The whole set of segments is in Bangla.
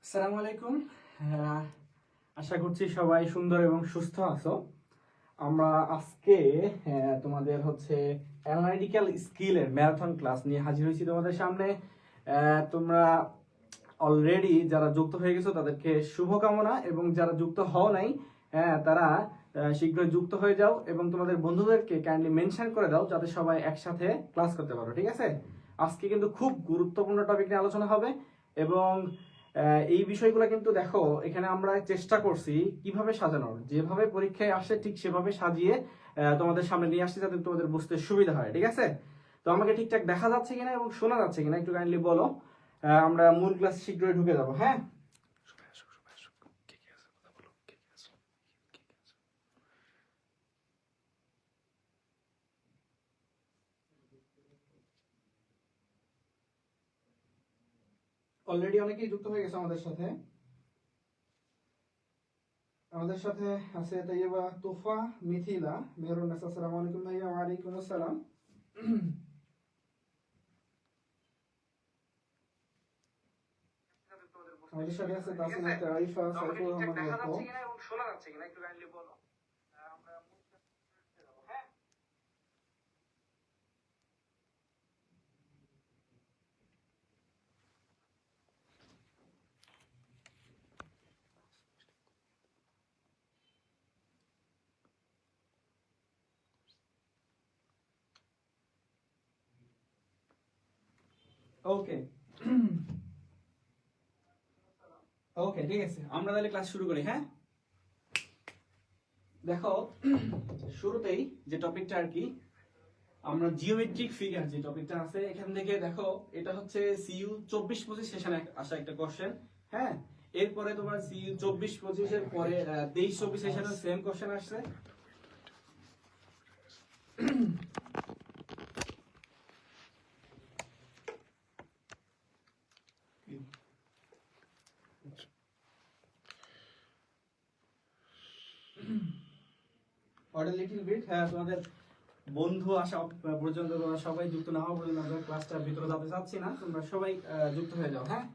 আসসালামু আলাইকুম। আশা করছি সবাই সুন্দর এবং সুস্থ আছো। আমরা আজকে তোমাদের হচ্ছে অ্যানালিটিক্যাল স্কিলের ম্যারাথন ক্লাস নিয়ে হাজির হয়েছি তোমাদের সামনে। তোমরা অলরেডি যারা যুক্ত হয়ে গেছো তাদেরকে শুভকামনা, এবং যারা যুক্ত হও নাই তারা শীঘ্রই যুক্ত হয়ে যাও এবং তোমাদের বন্ধুদেরকে কাইন্ডলি মেনশন করে দাও যাতে সবাই একসাথে ক্লাস করতে পারো, ঠিক আছে? আজকে কিন্তু খুব গুরুত্বপূর্ণ টপিক নিয়ে আলোচনা হবে, এবং এই বিষয়গুলো কিন্তু দেখো এখানে আমরা চেষ্টা করছি কিভাবে সাজানোর, যেভাবে পরীক্ষায় আসে ঠিক সেভাবে সাজিয়ে তোমাদের সামনে নিয়ে আসছি যাতে তোমাদের বুঝতে সুবিধা হয়, ঠিক আছে? তো আমাকে ঠিকঠাক দেখা যাচ্ছে কিনা এবং শোনা যাচ্ছে কিনা একটু কাইন্ডলি বলো। আমরা মূল ক্লাস শীঘ্রই ঢুকে যাবো। হ্যাঁ, অলরেডি অনেকেই যুক্ত হয়ে গেছে আমাদের সাথে। আমাদের সাথে আছে তাইয়্যেবা, তুফা, মিথিলা, মেহরুন নেসা। আসসালামু আলাইকুম ভাইয়া। ওয়ালাইকুম আসসালাম। আমাদের সাথে আছে তাসিন আক্তার, আরিফা, সাইফুর রহমান অর্ক। শোনা যাচ্ছে কিনা একটু কাইন্ডলি বলো। ওকে ওকে, ঠিক আছে, আমরা তাহলে ক্লাস শুরু করি। হ্যাঁ, দেখো শুরুতেই যে টপিকটা আর কি, আমরা জিওমেট্রিক ফিগার যে টপিকটা আছে এখান থেকে দেখো, এটা হচ্ছে সিইউ 24-25 সেশনে আসা একটা কোশ্চেন। হ্যাঁ, এরপরে তোমার সিইউ 24-25 এর পরে 23-24 সেশনে সেম কোশ্চেন আসছে। Order little bit. হ্যাঁ, তোমাদের বন্ধু আসা পর্যন্ত তোমরা সবাই যুক্ত না হওয়া পর্যন্ত আমরা ক্লাসটার ভিতরে যেতে চাচ্ছি না, তোমরা সবাই যুক্ত হয়ে যাও। হ্যাঁ,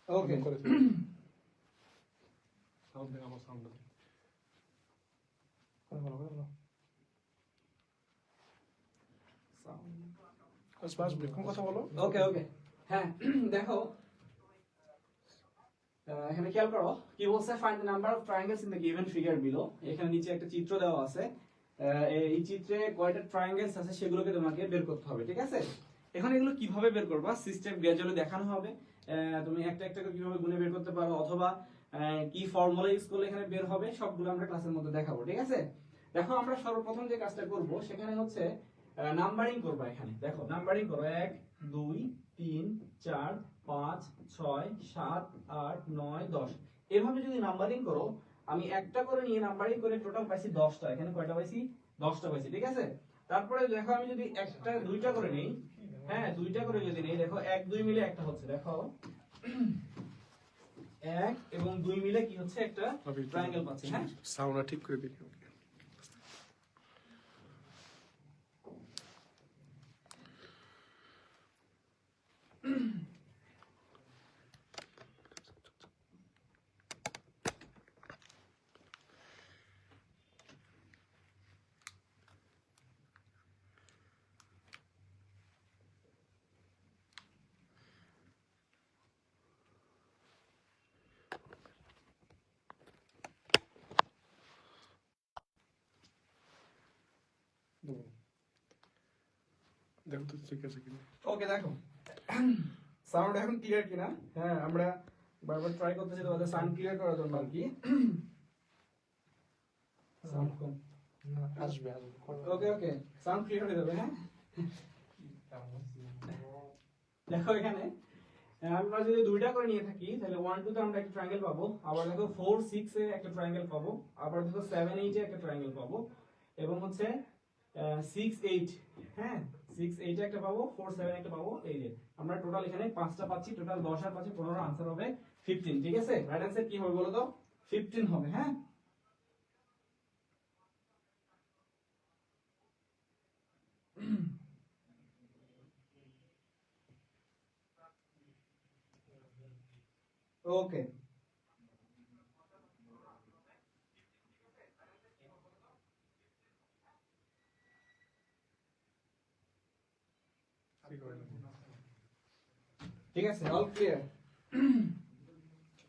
ওকে। ওকে ওকে, হ্যাঁ দেখো এখানে খেয়াল করো কি বলছে, find the number of triangles in the given figure below. এখানে নিচে একটা চিত্র দেওয়া আছে, এই চিত্রে কয়টা ট্রায়াঙ্গেলস আছে সেগুলোকে তোমাকে বের করতে হবে, ঠিক আছে? এখন এগুলো কিভাবে বের করবা সিস্টেম গ্র্যাজুয়ালি দেখানো হবে। তুমি একটা একটা করে কিভাবে গুণে বের করতে পারো অথবা কি ফর্মুলা ইউজ করলে এখানে বের হবে সবগুলো আমরা ক্লাসের মধ্যে দেখাবো, ঠিক আছে? দেখো আমরা সর্বপ্রথম যে কাজটা করব সেখানে হচ্ছে নাম্বারিং করবা। এখানে দেখো নাম্বারিং করো, 1 2 3 4 5 6 7 8 9 10, এভাবে যদি নাম্বারিং করো, আমি একটা করে নিয়ে নাম্বারিং করে টোটাল পাইছি 10টা। এখানে কয়টা পাইছি? 10টা পাইছি, ঠিক আছে? তারপরে দেখো আমি যদি একটা দুইটা করে নেই, হ্যাঁ দুইটা করে যদি নেই, দেখো 1 2 মিলে একটা হচ্ছে, দেখো 1 এবং 2 মিলে কি হচ্ছে, একটা ট্রায়াঙ্গেল পাচ্ছি। হ্যাঁ, সাউন্ডটা ঠিক করে দিই। দেখো তো ঠিক আছে কিনা। ওকে, দেখো সাউন্ড এখন ক্লিয়ার কিনা। হ্যাঁ, আমরা বারবার ট্রাই করতেছি তোমাদের সাউন্ড ক্লিয়ার করার জন্য আর কি। সাউন্ড কম আসবে ওকে ওকে, সাউন্ড ক্লিয়ার হয়ে যাবে। হ্যাঁ, দেখো এখানে আমরা যদি দুইটা করে নিয়ে থাকি তাহলে 1 2 তে আমরা একটা ট্রায়াঙ্গেল পাবো, আবার দেখো 4 6 এ একটা ট্রায়াঙ্গেল পাবো, আবার দেখো 7 8 এ একটা ট্রায়াঙ্গেল পাবো, এবং হচ্ছে 6 8, হ্যাঁ 6 8 এ একটা পাবো, 4 7 একটা পাবো। এই যে আমরা টোটাল এখানে 5টা পাচ্ছি, টোটাল 10 আর 5 15, आंसर হবে 15। ঠিক আছে, রাইট आंसर কি হবে বলো তো? 15 হবে। হ্যাঁ, ওকে। ঠিক হবে না। ঠিক আছে, অল ক্লিয়ার,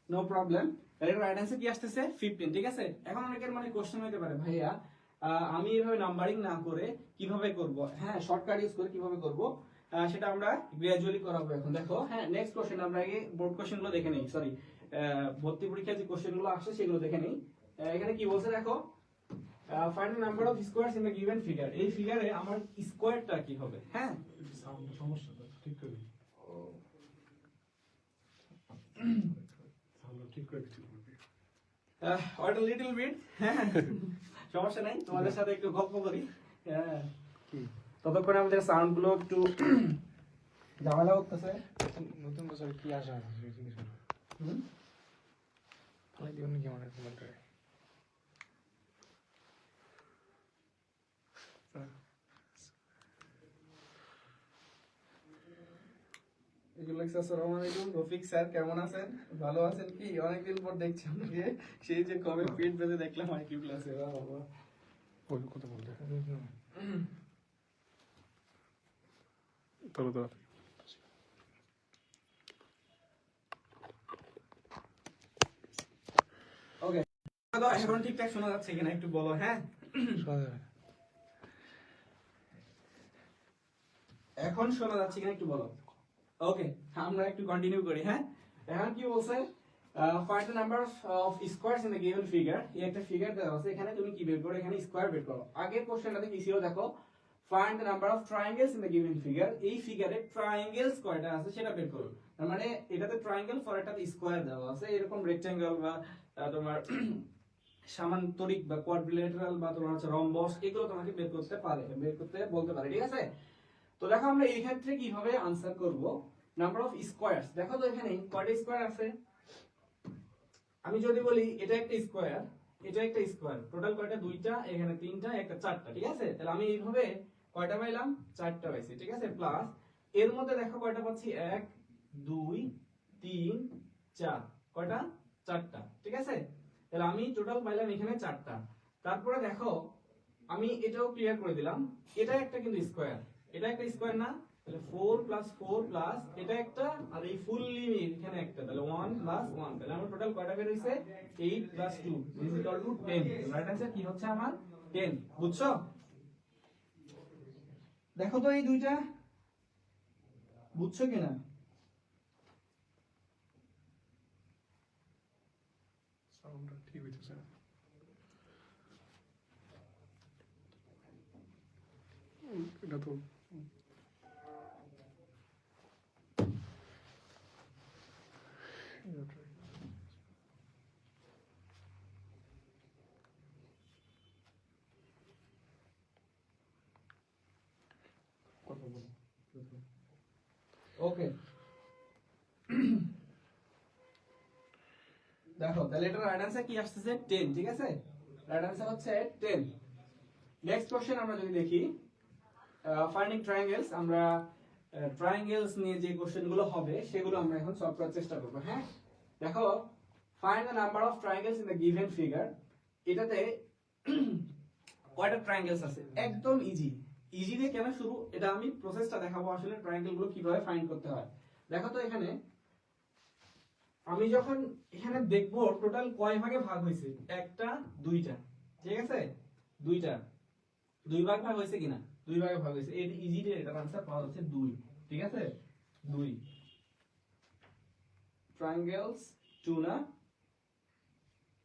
নো প্রবলেম। তাহলে রাইট आंसर কি আসতেছে? 15। ঠিক আছে, এখন অনেকের মানে কোশ্চেন হতে পারে, ভাইয়া আমি এইভাবে নাম্বারিং না করে কিভাবে করব? হ্যাঁ, শর্টকাট ইউজ করে কিভাবে করব সেটা আমরা গ্র্যাজুয়ালি করাবো এখন। দেখো, হ্যাঁ নেক্সট কোশ্চেন আমরা আগে বোর্ড কোশ্চেনগুলো দেখে নেই, সরি ভর্তি পরীক্ষায় যে কোশ্চেনগুলো আসছে সেগুলো দেখে নেই। এখানে কি বলছে দেখো, find the number of squares in the given figure. এই ফিগারে আমার স্কোয়ারটা কি হবে? হ্যাঁ, সাউন্ড সমস্যা তো, ঠিক করে দিই। সাউন্ড ঠিক করে দিচ্ছি তোমাকে। ওয়াট লিটল বিট, হ্যাঁ সমস্যা নাই, তোমাদের সাথে একটু গল্প করি। হ্যাঁ, কি ততক্ষণে আমাদের সাউন্ড গুলো একটু ঝামেলা করতেছে। নতুন বছর কি আশা আছে সেই জিনিসগুলো হুম? তাহলে দিও নাকি আমার কমেন্টে? এগুলো আসসালামু আলাইকুম, রফিক স্যার কেমন আছেন? ভালো আছেন কি? অনেকদিন পর দেখছি আপনাকে, সেই যে কবে পেট বেঁধে দেখলাম আইকিউ ক্লাসে। বাবা, ওই কথা বলতে তবে তো ওকে, এখন ঠিকঠাক শোনা যাচ্ছে কিনা একটু বলো। হ্যাঁ, শোনা যাবে। এখন শোনা যাচ্ছে কিনা একটু বলো। ওকে, আমরা একটু কন্টিনিউ করি। হ্যাঁ, এখন কি বলছে? Find the number of squares in the given figure. এই একটা ফিগার দেওয়া আছে, এখানে তুমি কি বের করো? এখানে স্কোয়ার বের করো। আগের কোশ্চেনটাতে কি ছিল দেখো, find the number of triangles in the given figure. এই ফিগারে ট্রায়াঙ্গেলস কয়টা আছে সেটা বের করো। তার মানে এটাতে ট্রায়াঙ্গেল, পরেরটাতে স্কোয়ার দেওয়া আছে। এরকম রেক্ট্যাঙ্গেল বা তোমার সামান্তরিক বা কোয়াড্রিলেটারাল বা তোমার হচ্ছে রম্বস, এগুলো তোমাকে বের করতে পারে, বের করতে বলতে পারে। ঠিক আছে, তো দেখো আমরা এই ক্ষেত্রে কিভাবে আনসার করব। নাম্বার অফ স্কোয়ারস, দেখো তো এখানে কয়টা স্কোয়ার আছে? আমি যদি বলি এটা একটা স্কোয়ার, এটা একটা স্কোয়ার, টোটাল কয়টা? দুইটা, এখানে তিনটা, একটা চারটা। ঠিক আছে, তাহলে আমি এইভাবে কয়টা পাইলাম? চারটা পাইছি। ঠিক আছে, প্লাস এর মধ্যে দেখো কয়টা পাচ্ছি? 1 2 3 4, কয়টা? চারটা। ঠিক আছে, তাহলে আমি টোটাল পাইলাম এখানে চারটা। তারপরে দেখো আমি এটাও ক্লিয়ার করে দিলাম, এটা একটা কিন্তু স্কোয়ার, এটা একটা স্কোয়ার না? তাহলে 4 প্লাস 4 প্লাস এটা একটা, আর এই ফুললি এখানে একটা, তাহলে 1 প্লাস 1, তাহলে আমার টোটাল কয়টা বের হইছে? 8 plus 2 is equal to 10। Right answer কি হচ্ছে আমার? 10। বুঝছো? দেখো তো এই দুইটা, বুঝছো কিনা? সাউন্ড ঠিক হইতেছে না। এটা তো কথা বলো। ওকে, দেখো তাহলে এটা রাইট आंसर কি আসছে? 10। ঠিক আছে, রাইট आंसर হচ্ছে 10। নেক্সট কোশ্চেন আমরা যদি দেখি, ফাইন্ডিং ট্রায়াঙ্গেলস, আমরা ট্রায়াঙ্গেলস নিয়ে যে কোশ্চেনগুলো হবে সেগুলো আমরা এখন সলভ করার চেষ্টা করব। হ্যাঁ, দেখো find the number of triangles in the given figure. এটাতে কয়টা ট্রায়াঙ্গেলস আছে? একদম ইজি। ইজি দিয়ে কেন শুরু, এটা আমি প্রসেসটা দেখাবো আসলে ট্রায়াঙ্গেল গুলো কিভাবে ফাইন্ড করতে হয়। দেখো তো এখানে আমি যখন এখানে দেখবো টোটাল কয় ভাগে ভাগ হয়েছে, একটা দুইটা। ঠিক আছে, দুইটা, দুই ভাগ ভাগ হয়েছে কিনা? দুই ভাগে ভাগ হয়েছে, এই ইজি রে এটার आंसर পাওয়া যাচ্ছে 2। ঠিক আছে, 2 ট্রায়াঙ্গেলস 2 না?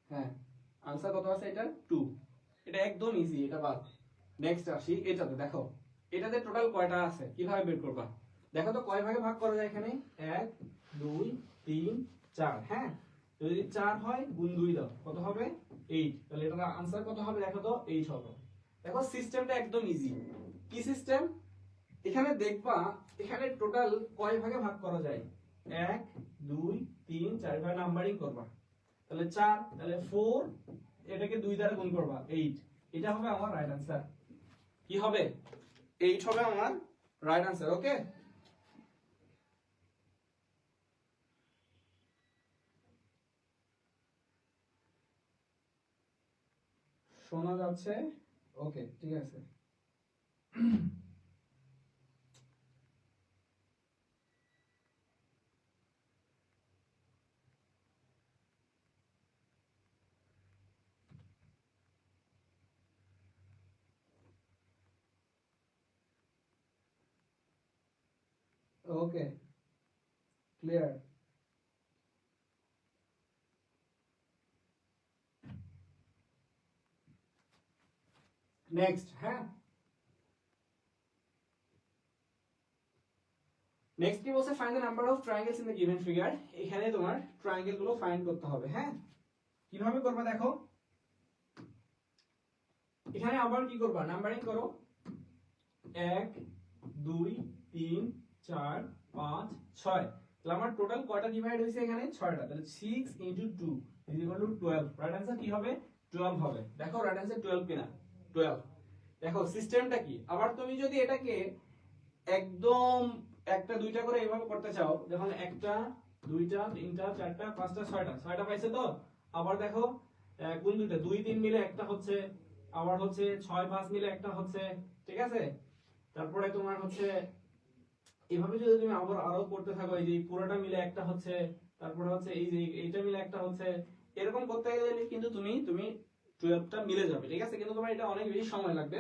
হ্যাঁ, आंसर কত আছে এটা? 2। এটা একদম ইজি, এটা বাদ। নেক্সট আসি এটাতে, দেখো এটাতে টোটাল কয়টা আছে, কিভাবে বের করবা? দেখো তো কয় ভাগে ভাগ করা যায় এখানে, 1 2 3 4। হ্যাঁ, তো যদি 4 হয় গুণ 2 দাও কত হবে 8। তাহলে এটার आंसर কত হবে দেখো তো 8 হবে। দেখো সিস্টেমটা একদম ইজি। কি সিস্টেম, এখানে দেখবা এখানে টোটাল কয় ভাগে ভাগ করা যায়, 1 2 3 4 ভাগে নাম্বারিং করবা। তাহলে 4, তাহলে 4, এটাকে 2 দ্বারা গুণ করবা 8। এটা হবে আমার রাইট आंसर। কি হবে 8 হবে আমার রাইট आंसर। ওকে, শোনা যাচ্ছে? ওকে, ঠিক আছে। ওকে, ক্লিয়ার। নেক্সট, হ্যাঁ, নেক্সট কি বলছে, find the number of triangles in the given figure. এখানে তোমার ট্রায়াঙ্গেল গুলো ফাইন্ড করতে হবে। হ্যাঁ, কিভাবে করবা দেখো, এখানে আবার কি করবা, নাম্বারিং করো, 1 2 3 4 5 6। তাহলে আমার টোটাল কয়টা ডিভাইড হইছে এখানে, 6টা। তাহলে 6 2 12। রাইট आंसर কি হবে 12 হবে। দেখো রাইট आंसर 12 কিনা, 12। দেখো সিস্টেমটা কি, আবার তুমি যদি এটাকে একদম একটা দুইটা করে এইভাবে করতে চাও, যখন একটা দুইটা তিনটা চারটা পাঁচটা ছয়টা, ছয়টা পাইছে তো। আবার দেখো কোন দুইটা, 2 3 মিলে একটা হচ্ছে, আবার হচ্ছে 6 5 মিলে একটা হচ্ছে, ঠিক আছে। তারপরে তোমার হচ্ছে এভাবে যদি তুমি আবার আরো করতে থাকো, এই যে পুরোটা মিলে একটা হচ্ছে, তারপরে হচ্ছে এই যে এইটা মিলে একটা হচ্ছে, এরকম করতে গেলে কিন্তু তুমি তুমি 12টা মিলে যাবে, ঠিক আছে। কিন্তু তোমার এটা অনেক বেশি সময় লাগবে,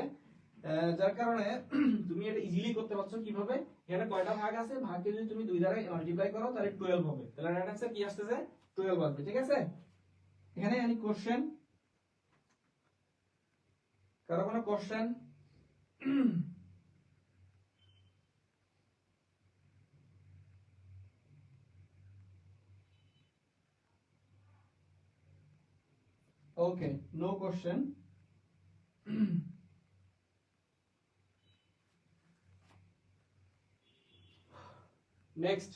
যার কারণে তুমি এটা ইজিলি করতে পারছো কিভাবে, এখানে কয়টা ভাগ আছে, ভাগকে যদি তুমি 2 দ্বারা মাল্টিপ্লাই করো তাহলে 12 হবে। তাহলে রাইট आंसर কি আসছে 12 আসবে, ঠিক আছে। এখানে এনি কোশ্চেন, কারো কোনো কোশ্চেন? ওকে, নো কোশ্চেন। নেক্সট,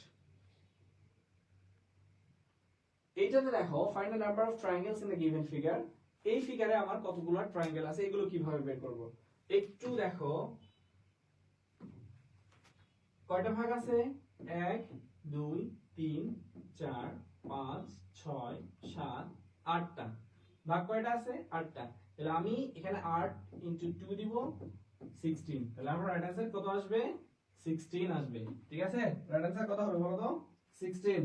এইটাতে দেখো find the number of triangles in the given figure. এই ফিগারে আমার কতগুলো ট্রায়াঙ্গেল আছে, এগুলো কিভাবে বের করব। একটু দেখো কয়টা ভাগ আছে, 1 2 3 4 5 6 7 8টা ভাগ, কয়টা আছে 8টা। তাহলে আমি এখানে 8 ইনটু 2 দিব 16। তাহলে আমার রাইট आंसर কত আসবে 16 আসবে, ঠিক আছে। রাইট आंसर কত হবে বলো তো 16।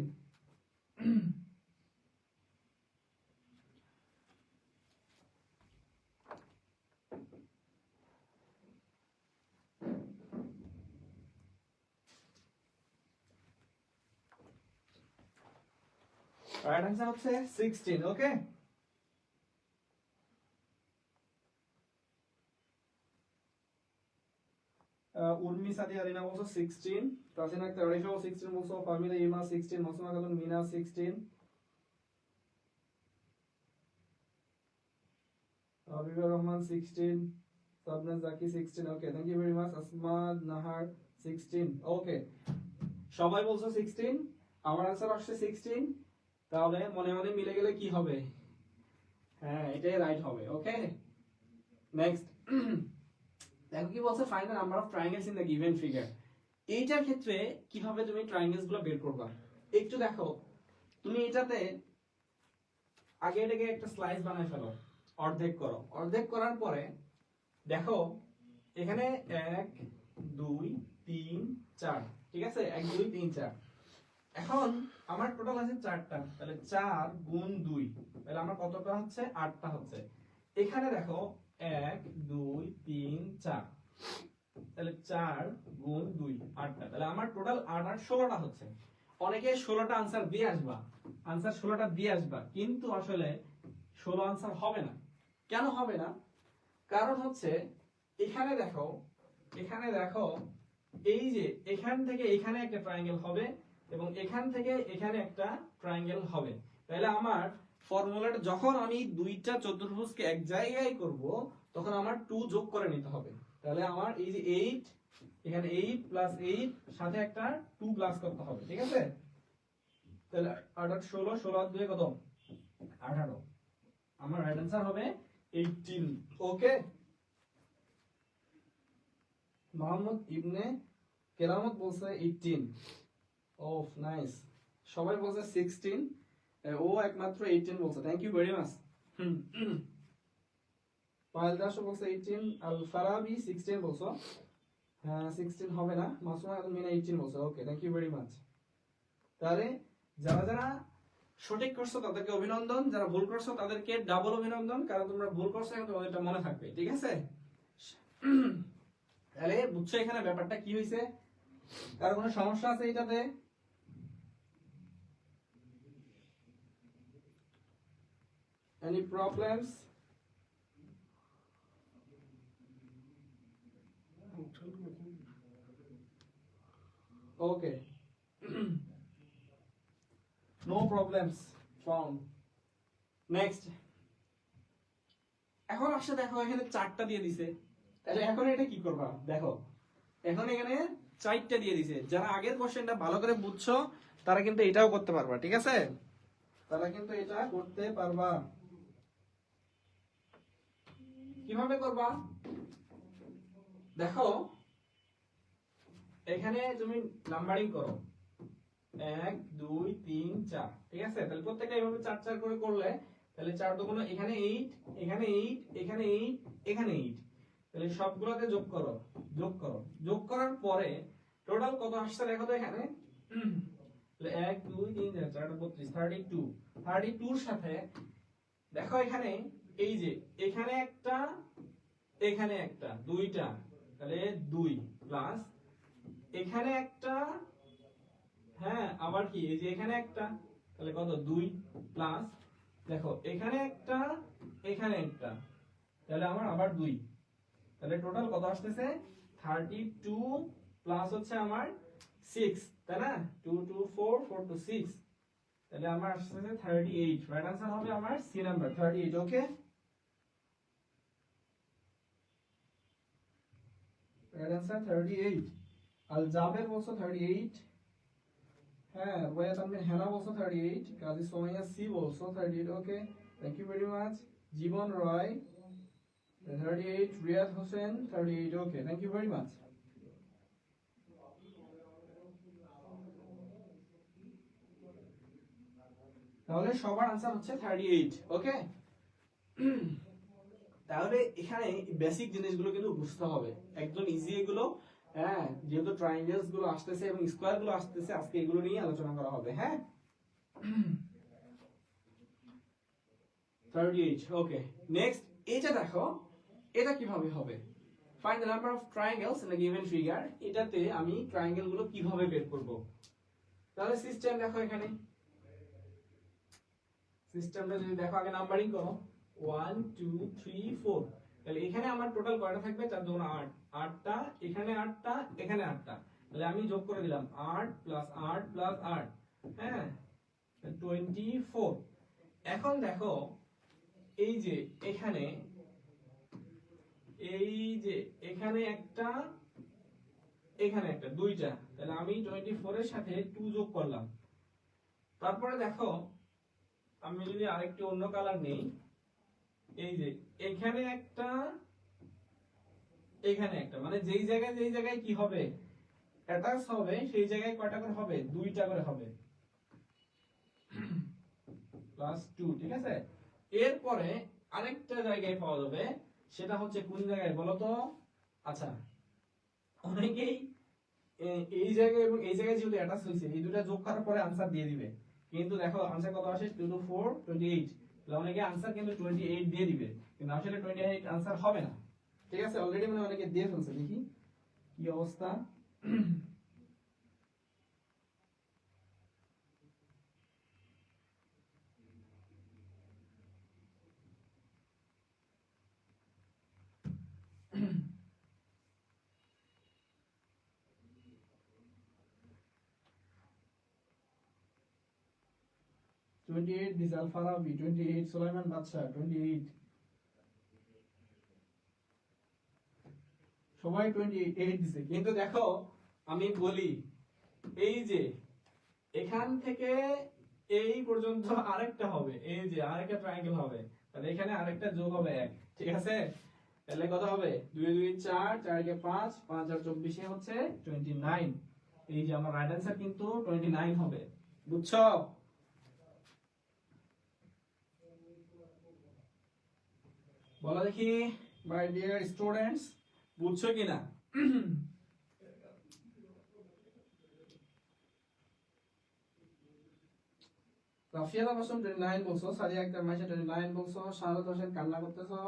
রাইট आंसर হচ্ছে 16। ওকে, উর্মি সাদিয়া রিনা বলছো 16, তাসিনা তারিফা 16 বলছো, Fahmida Ema 16, Masuma Khatun Mina 16, Habibur Rahman 16, Sabna Zaki 16। Okay, thank you very much. Asmad Nahar 16। Okay, সবাই বলছো 16, আমার आंसर আসছে 16। তাহলে মনে মনে মিলে গেলে কি হবে, হ্যাঁ এটাই রাইট হবে। ওকে, নেক্সট দেখো কি বলছে, find the number of triangles in the given figure. এইটার ক্ষেত্রে কিভাবে তুমি ট্রায়াঙ্গেলস গুলো বের করবা, একটু দেখো। তুমি এটাতে আগে এটাকে একটা স্লাইস বানায় ফেলো, অর্ধেক করো, অর্ধেক করার পরে দেখো এখানে 1 2 3 4, ঠিক আছে, 1 2 3 4। এখন আমার টোটাল আছে 4টা, তাহলে 4 গুণ 2, তাহলে আমার কতটা হচ্ছে 8টা হচ্ছে। এখানে দেখো 1 2 3 4, তাহলে 4 গুণ 2 8টা, তাহলে আমার টোটাল 8 আর 16টা হচ্ছে। অনেকে 16টা आंसर দিয়ে আসবা, आंसर 16টা দিয়ে আসবা, কিন্তু আসলে 16 आंसर হবে না। কেন হবে না, কারণ হচ্ছে এখানে দেখো, এখানে দেখো এই যে এখান থেকে এখানে একটা ট্রায়াঙ্গেল হবে এবং এখান থেকে এখানে একটা ট্রায়াঙ্গেল হবে। তাহলে আমার ফর্মুলাটা যখন আমি দুইটা চতুর্ভুজকে এক জায়গায় করব তখন আমার 2 যোগ করে নিতে হবে। তাহলে আমার এই যে 8 এখানে 8 প্লাস 8 সাথে একটা 2 প্লাস করতে হবে, ঠিক আছে? তাহলে 8 8 16 16 আর 2 কত? 18। আমার রাইট অ্যান্সার হবে 18। ওকে, মোহাম্মদ ইবনে কেরামত বলছে 18। Oh nice. সবাই বলছে 16, ও একমাত্র 18 বলছে। Thank you very much. Payel দাসও বলছে 18, আল ফারাবি 16 বলছো। হ্যাঁ 16 হবে না, মাসুমা মিনা 18 বলছো। Okay, thank you very much. তাহলে যারা যারা সঠিক করছো তাদেরকে অভিনন্দন, যারা ভুল করছো তাদেরকে ডাবল অভিনন্দন, কারণ তোমরা ভুল করছো এখন তোমাদের এটা মনে থাকবে, ঠিক আছে? তাহলে বুঝছো এখানে ব্যাপারটা কি হয়েছে? কারো কোনো সমস্যা আছে এটাতে? Any problems? Okay. No problems found. Next. এখন আসলে দেখো এখানে 4টা দিয়ে দিছে। তাহলে এখন এটা কি করবা? দেখো এখন এখানে 4টা দিয়ে দিছে। যারা আগের কোশ্চেনটা ভালো করে বুঝছো তারা কিন্তু এটাও করতে পারবা, ঠিক আছে? তারা কিন্তু এটা করতে পারবা। কিভাবে করবা? দেখো এখানে তুমি নাম্বারিং করো 1 2 3 4, ঠিক আছে? তাহলে প্রত্যেকটা এইভাবে 4 4 করে করলে তাহলে 4 দুগুণ এখানে 8 এখানে 8 এখানে 8 এখানে 8, তাহলে সবগুলোকে যোগ করো যোগ করো। যোগ করার পরে টোটাল কত আসছে দেখো তো এখানে। তাহলে 1 2 3 4 32 32 32 এর সাথে দেখো এখানে এই যে এখানে একটা এখানে একটা দুইটা, তাহলে 2 প্লাস এখানে একটা, হ্যাঁ আবার কি এই যে এখানে একটা, তাহলে কত 2 প্লাস দেখো এখানে একটা এখানে একটা, তাহলে আমার আবার 2, তাহলে টোটাল কত আসতেছে 32 প্লাস হচ্ছে আমার 6, তাই না? 2 2 4 4 2 6, তাহলে আমার আসতেছে 38। রাইট आंसर হবে আমার সি নাম্বার 38। ওকে, রাইট आंसर 38। আল জাবের বলছো 38, হ্যাঁ রুবাইয়া তানভীর হেনা বলছো 38, কাজী সোমাইয়া সি বলছো 38। Okay, thank you very much. Jibon Roy 38, Riyad Hossain 38। Okay, thank you very much. তাহলে সবার आंसर হচ্ছে 38। ওকে, তাহলে এখানে বেসিক জিনিসগুলো কিন্তু বুঝতে হবে, একদম ইজি এগুলো। হ্যাঁ যেহেতু ট্রায়াঙ্গেলস গুলো আসতেছে এবং স্কয়ার গুলো আসতেছে, আজকে এগুলো নিয়ে আলোচনা করা হবে। হ্যাঁ 38। ওকে, নেক্সট এটা দেখো, এটা কিভাবে হবে? Find the number of triangles in a given figure. এটাতে আমি ট্রায়াঙ্গেল গুলো কিভাবে বের করব? তাহলে সিস্টেম দেখো, এখানে সিস্টেমটা যদি দেখো আগে নাম্বারিং করো 1 2 3 4, তাহলে এখানে আমার টোটাল কয়টা থাকবে? 4 2 8, 8টা এখানে 8টা এখানে 8টা, তাহলে আমি যোগ করে দিলাম 8 প্লাস 8 প্লাস 8, হ্যাঁ 24। এখন দেখো এই যে এখানে এই যে এখানে একটা এখানে একটা দুইটা, তাহলে আমি 24 এর সাথে 2 যোগ করলাম। তারপরে দেখো আমি যদি আরেকটু অন্য কালার নেই, এই যে এখানে একটা এখানে একটা, মানে যেই জায়গায় কি হবে অ্যাটাচ হবে সেই জায়গায় কয়টা করে হবে? 2টা করে হবে, প্লাস 2, ঠিক আছে? এরপরে আরেকটা জায়গায় পাওয়া যাবে, সেটা হচ্ছে কোন জায়গায় বলো তো? আচ্ছা অনেকেই এই জায়গায় এবং এই জায়গায় যেহেতু অ্যাটাচ হয়েছে এই দুটো যোগ করার পরে आंसर দিয়ে দিবে, কিন্তু দেখো आंसर কত আসে? 2 2 4 28, তাহলে অনেকে आंसर কিন্তু 28 দিয়ে দিবে, কিন্তু আসলে 28 आंसर হবে না, ঠিক আছে? অলরেডি মানে অনেকে দিয়ে ফেলছে, দেখি কি অবস্থা। 28 দিস আল ফারাবি, 28 সুলাইমান বাদশা, 28 সবাই 28 দিছে। কিন্তু দেখো আমি বলি এই যে এখান থেকে এই পর্যন্ত আরেকটা হবে, এই যে আরেকটা ট্রায়াঙ্গেল হবে, তাহলে এখানে আরেকটা যোগ হবে 1, ঠিক আছে? তাহলে কত হবে? 2 2 4, 4 কে 5, 5 আর 24 হচ্ছে 29। এই যে আমার রাইট অ্যান্সার কিন্তু 29 হবে, বুঝছো? বলো দেখি মাই ডিয়ার স্টুডেন্টস, বুঝছো কিনা? রাফিয়ালা বাসন 29 বলছো, সাদিয়া আক্তার মাইশা 29 বলছো, শাহাদাত হোসেন কান্না করতেছো,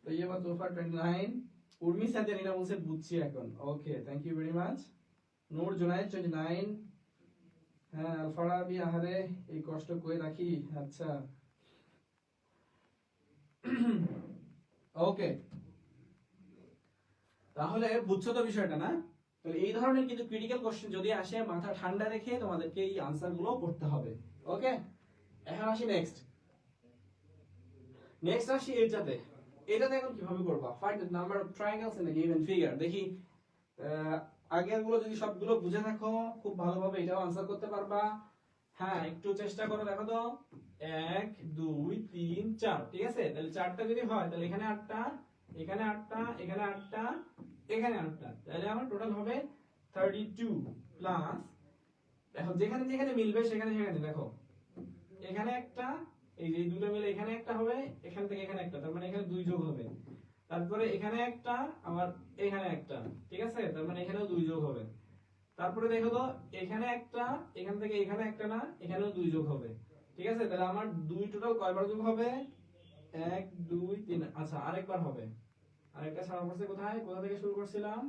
তৈয়বা তোফা 29, উর্মি সাদিয়া বলছে বুঝছি এখন। ওকে, থ্যাংক ইউ ভেরি মাচ। নূর জুনাইদ 29, হ্যাঁ আলফারাবি আহারে এই কষ্ট কই রাখি, আচ্ছা ওকে, তাহলে বুঝছো তো বিষয়টা না? তাহলে এই ধরনের কিন্তু ক্রিটিক্যাল কোশ্চেন যদি আসে মাথা ঠান্ডা রেখে তোমাদেরকে এই আনসার গুলো করতে হবে। ওকে, এখন আসি নেক্সট আসি এটাতে। এটাতে এখন কিভাবে করবা? Find the number of triangles in the given figure. দেখি আগের গুলো যদি সবগুলো বুঝে থাকো খুব ভালোভাবে এটাও আনসার করতে পারবা। হ্যাঁ একটু চেষ্টা করো, দেখো তো 1 2 3 4, ঠিক আছে? তাহলে 4টা যদি হয় তাহলে এখানে 8টা, এখানে 8টা, এখানে 8টা, এখানে 8টা, তাহলে আমার টোটাল হবে 32 প্লাস, দেখো যেখানে যেখানে মিলবে সেখানে সেখানে দেখো এখানে একটা, এই যে এই দুটো মিলে এখানে একটা হবে, এখান থেকে এখানে একটা, তার মানে এখানে 2 যোগ হবে, তারপরে এখানে একটা, আবার এখানে একটা, ঠিক আছে? তার মানে এখানেও 2 যোগ হবে, তারপরে দেখো তো এখানে একটা, এখান থেকে এখানে একটা না, এখানেও 2 যোগ হবে, ঠিক আছে? তাহলে আমার 2 টোটাল কয়বার যোগ হবে? 1 2 3, আচ্ছা আরেকবার হবে, আরেকটা ছাড়া পড়ছে কোথায়, কোথা থেকে শুরু করছিলাম?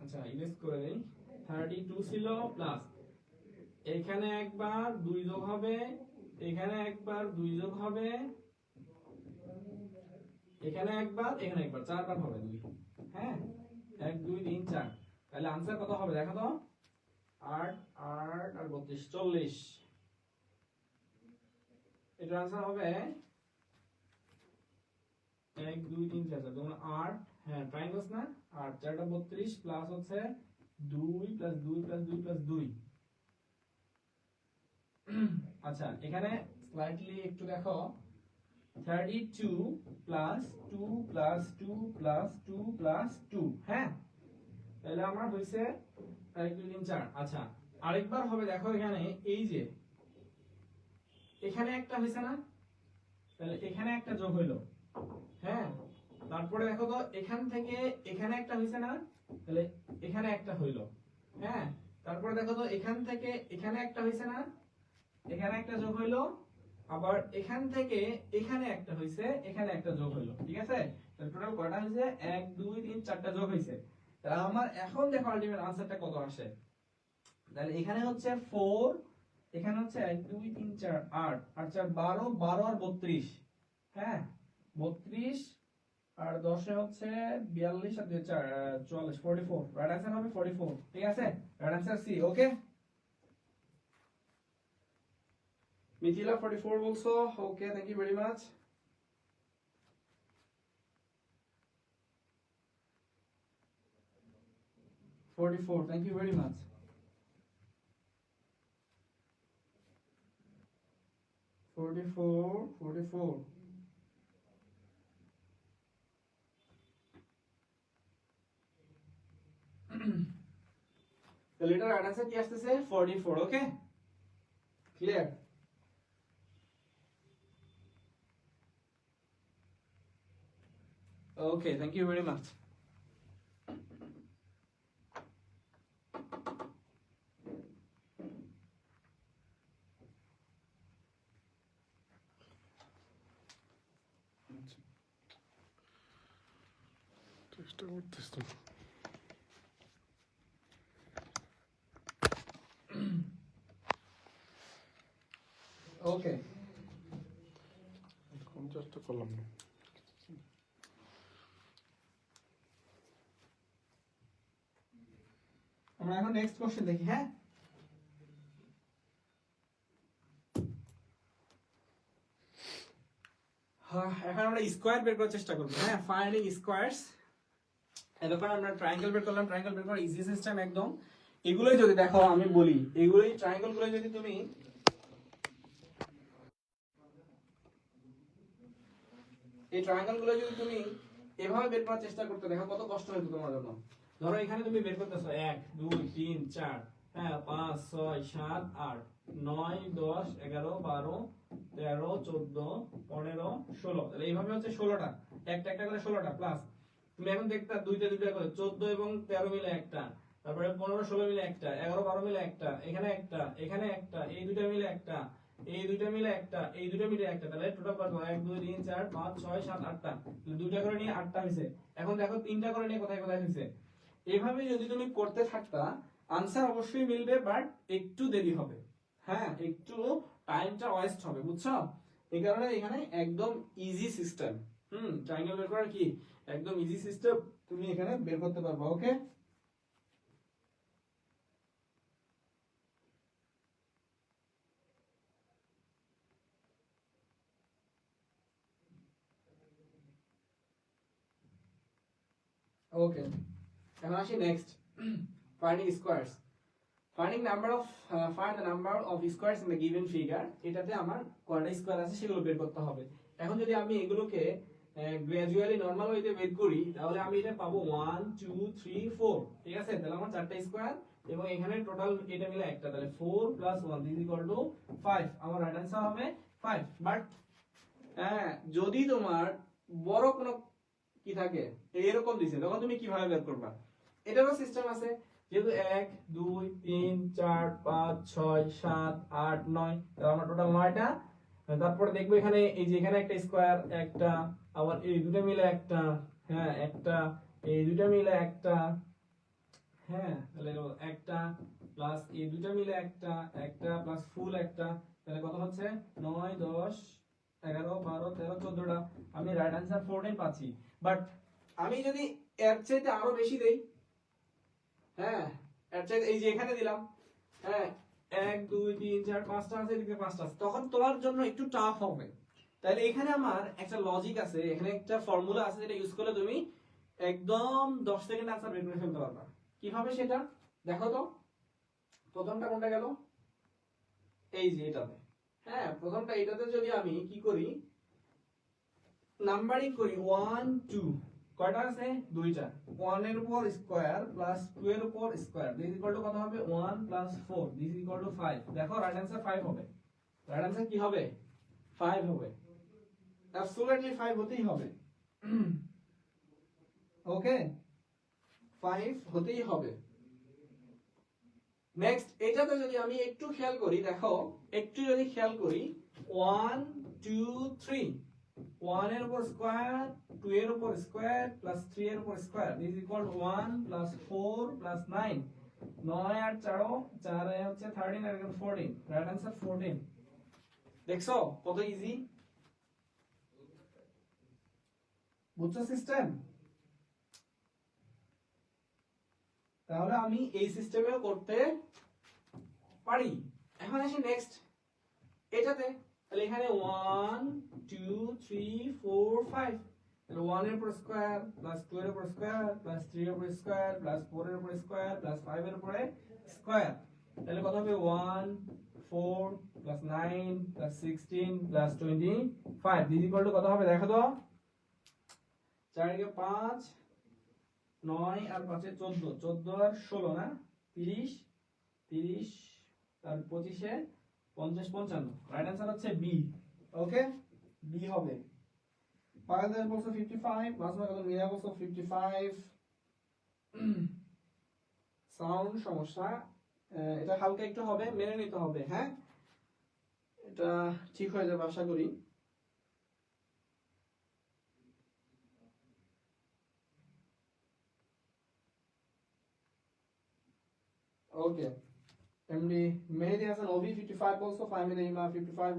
আচ্ছা ইরেজ করে দেই। 32 ছিল প্লাস এখানে একবার 2 যোগ হবে, এখানে একবার 2 যোগ হবে, এখানে একবার, এখানে একবার, 4বার হবে 2, হ্যাঁ 1 2 3 4। তাহলে आंसर কত হবে দেখো তো? 8 8 আর 32 40। এটার आंसर হবে 1 2 3 4 4 দুগুণ 8, হ্যাঁ ট্রায়াঙ্গলস না, 8 4টা 32 প্লাস হচ্ছে 2 প্লাস 2 প্লাস 2 প্লাস 2। আচ্ছা এখানে স্লাইটলি একটু দেখো, 32 প্লাস 2 প্লাস 2 প্লাস 2 প্লাস 2, হ্যাঁ তাহলে আমার হইছে 1 2 3 4। আচ্ছা আরেকবার হবে, দেখো এখানে এই যে এখানে একটা হইছে না, তাহলে এখানে একটা যোগ হইলো, হ্যাঁ তারপরে দেখো তো এখান থেকে এখানে একটা হইছে না, তাহলে এখানে একটা হইলো, হ্যাঁ তারপরে দেখো তো এখান থেকে এখানে একটা হইছে না, এখানে একটা যোগ হইলো, আবার এখান থেকে এখানে একটা হইছে, এখানে একটা যোগ হইলো, ঠিক আছে? তাহলে টোটাল কয়টা হইছে? 1 2 3 4টা যোগ হইছে। তাহলে আমার এখন দেখো আলটিমেট আনসারটা কত আসে। তাহলে এখানে হচ্ছে 4, এখানে হচ্ছে 1 2 3 4 8 আর 4 12, 12 আর 32, হ্যাঁ 32 আর 10 এ হচ্ছে 42 আর 2 4 44, 44, রাইট आंसर হবে 44, ঠিক আছে? Right answer C. Okay Mithila 44 বলছো, okay thank you very much. 44, thank you very much. 44 44, তাহলে এটা রাইট आंसर কি আসতেছে? 44, okay clear? Okay thank you very much. চেষ্টা করতেছ তো। ওকে কোন চেষ্টা করলাম না। আমরা এখন নেক্সট কোশ্চেন দেখি, হ্যাঁ এখন আমরা স্কোয়ার বের করার চেষ্টা করবো। হ্যাঁ, ফাইন্ডিং স্কোয়ারস। এতক্ষণ আমরা ট্রায়াঙ্গেল বের করলাম, ট্রায়াঙ্গেল বের করার ইজি সিস্টেম একদম। এগুলোই যদি দেখো, আমি বলি এগুলোই ট্রায়াঙ্গেল গুলো যদি তুমি এই ট্রায়াঙ্গেল গুলো যদি তুমি এভাবে বের করার চেষ্টা করতে, দেখো কত কষ্ট হতো তোমার জন্য। ধরো এখানে তুমি বের করতেছো 1 2 3 4, হ্যাঁ 5 6 7 8 9 10 11 12 13 14 15 16, তাহলে এইভাবে হচ্ছে 16টা, একটা একটা করে 16টা প্লাস। তুমি এখন দেখতা দুইটা দুইটা করে 14 এবং 13 মিলে একটা, তারপরে 15 16 মিলে একটা, 11 12 মিলে একটা, এখানে একটা, এখানে একটা, এই দুইটা মিলে একটা, এই দুইটা মিলে একটা, এই দুইটা মিলে একটা, তাহলে টোটাল কত? 1 2 3 4 5 6 7 8টা, দুইটা করে নিয়ে 8টা হইছে। এখন দেখো তিনটা করে নিয়ে কোথায় কোথায় হইছে। এইভাবে যদি তুমি করতে থাকতা, আনসার অবশ্যই মিলবে, বাট একটু দেরি হবে। হ্যাঁ, একটু টাইমটা ওয়েস্ট হবে, বুঝছো? এই কারণে এখানে একদম ইজি সিস্টেম। ট্রায়াঙ্গেল বের করার কি একদম ইজি সিস্টেম, তুমি এখানে বের করতে পারবে। ওকে, ওকে। এখন আসি next, finding squares. Finding number of find the number of squares in the given figure. এটাতে আমার কয়টা স্কোয়ার আছে সেগুলো বের করতে হবে। এখন যদি আমি এগুলোকে গ্র্যাজুয়ালি নরমাল ওয়েতে বের করি, তাহলে আমি এটা পাবো 1 2 3 4, ঠিক আছে? তাহলে আমার চারটা স্কোয়ার এবং এখানে টোটাল এটা মিলে একটা, তাহলে 4 + 1 = 5। আমার রাইট आंसर হবে 5। বাট হ্যাঁ, যদি তোমার বড় কোনো কি থাকে এরকম দিছে, তখন তুমি কিভাবে বের করবা? এটারও সিস্টেম আছে। যেহেতু 1 2 3 4 5 6 7 8 9, তাহলে আমরা টোটাল 9টা। তারপরে দেখবো এখানে এই যে এখানে একটা স্কয়ার, একটা, আবার এই দুটো মিলে একটা, হ্যাঁ একটা, এই দুটো মিলে একটা, হ্যাঁ তাহলে একটা প্লাস এই দুটো মিলে একটা, একটা প্লাস ফুল একটা, তাহলে কত হচ্ছে? 9 10 11 12 13 14টা। আমি রাইট आंसर 14 পাচ্ছি। বাট আমি যদি এর চাইতে আরো বেশি দেই, হ্যাঁ এর চাইতে এই যে এখানে দিলাম, হ্যাঁ 1 2 3 4 5টা আছে, এদিকে 5টা আছে, তখন তোমার জন্য একটু টাফ হবে। তাহলে এখানে আমার একটা লজিক আছে, এখানে একটা ফর্মুলা আছে, যেটা ইউজ করলে তুমি একদম 10 সেকেন্ড आंसर বের করে ফেলতে পারবা। কিভাবে সেটা দেখো তো। প্রথমটা কোনটা গেল? এই যে এটাতে। হ্যাঁ, প্রথমটা এটাতে যদি আমি কি করি, নাম্বারিং করি 1 2, কয়টা আছে? দুইটা। 1 এর উপর স্কয়ার প্লাস 2 এর উপর স্কয়ার, দিস ইকুয়াল টু কত হবে? 1 + 4, দিস ইকুয়াল টু 5। দেখো রাইট आंसर 5 হবে। রাইট आंसर কি হবে? 5 হবে। অ্যাবসলিউটলি 5 হতেই হবে। ওকে, 5 হতেই হবে। নেক্সট, এটাতে যদি আমি একটু খেয়াল করি, দেখো একটু যদি খেয়াল করি, 1 2 3, 1 এর উপর স্কয়ার, 2 এর উপর স্কয়ার প্লাস 3 এর উপর স্কয়ার, দিস ইকুয়াল টু 1 + 4 + 9, 9 আর 4 4 এ হচ্ছে 13 আর 14, রাইট आंसर 14। দেখছো কত ইজি? বুঝছো সিস্টেম? তাহলে আমি এই সিস্টেমেও করতে পারি। এখন আসি নেক্সট এটাতে। তাহলে এখানে 1 2 3 4 5, তাহলে 1 এর উপর স্কয়ার প্লাস 2 এর উপর স্কয়ার প্লাস 3 এর উপর স্কয়ার প্লাস 4 এর উপর স্কয়ার প্লাস 5 এর উপরে স্কয়ার, তাহলে কত হবে? 1 4 plus 9 plus 16 plus 25, this equal two কত হবে? দেখো তো, 4 এর 5 9 আর 5 এ 14, 14 আর 16 না 30, 30 আর 25 এ 50 55, রাইট आंसर হচ্ছে বি। ওকে, বি হবে। পাগাদের বলছো 55, মাঝমা কত? মিরা বলছো 55। সাউন্ড সমস্যা, এটা হালকা একটু হবে, মেনে নিতে হবে। হ্যাঁ, এটা ঠিক হয়ে যাবে আশা করি। ওকে, এমডি মেহেদি হাসান ওবি 55 also, Fahmida Ima 55,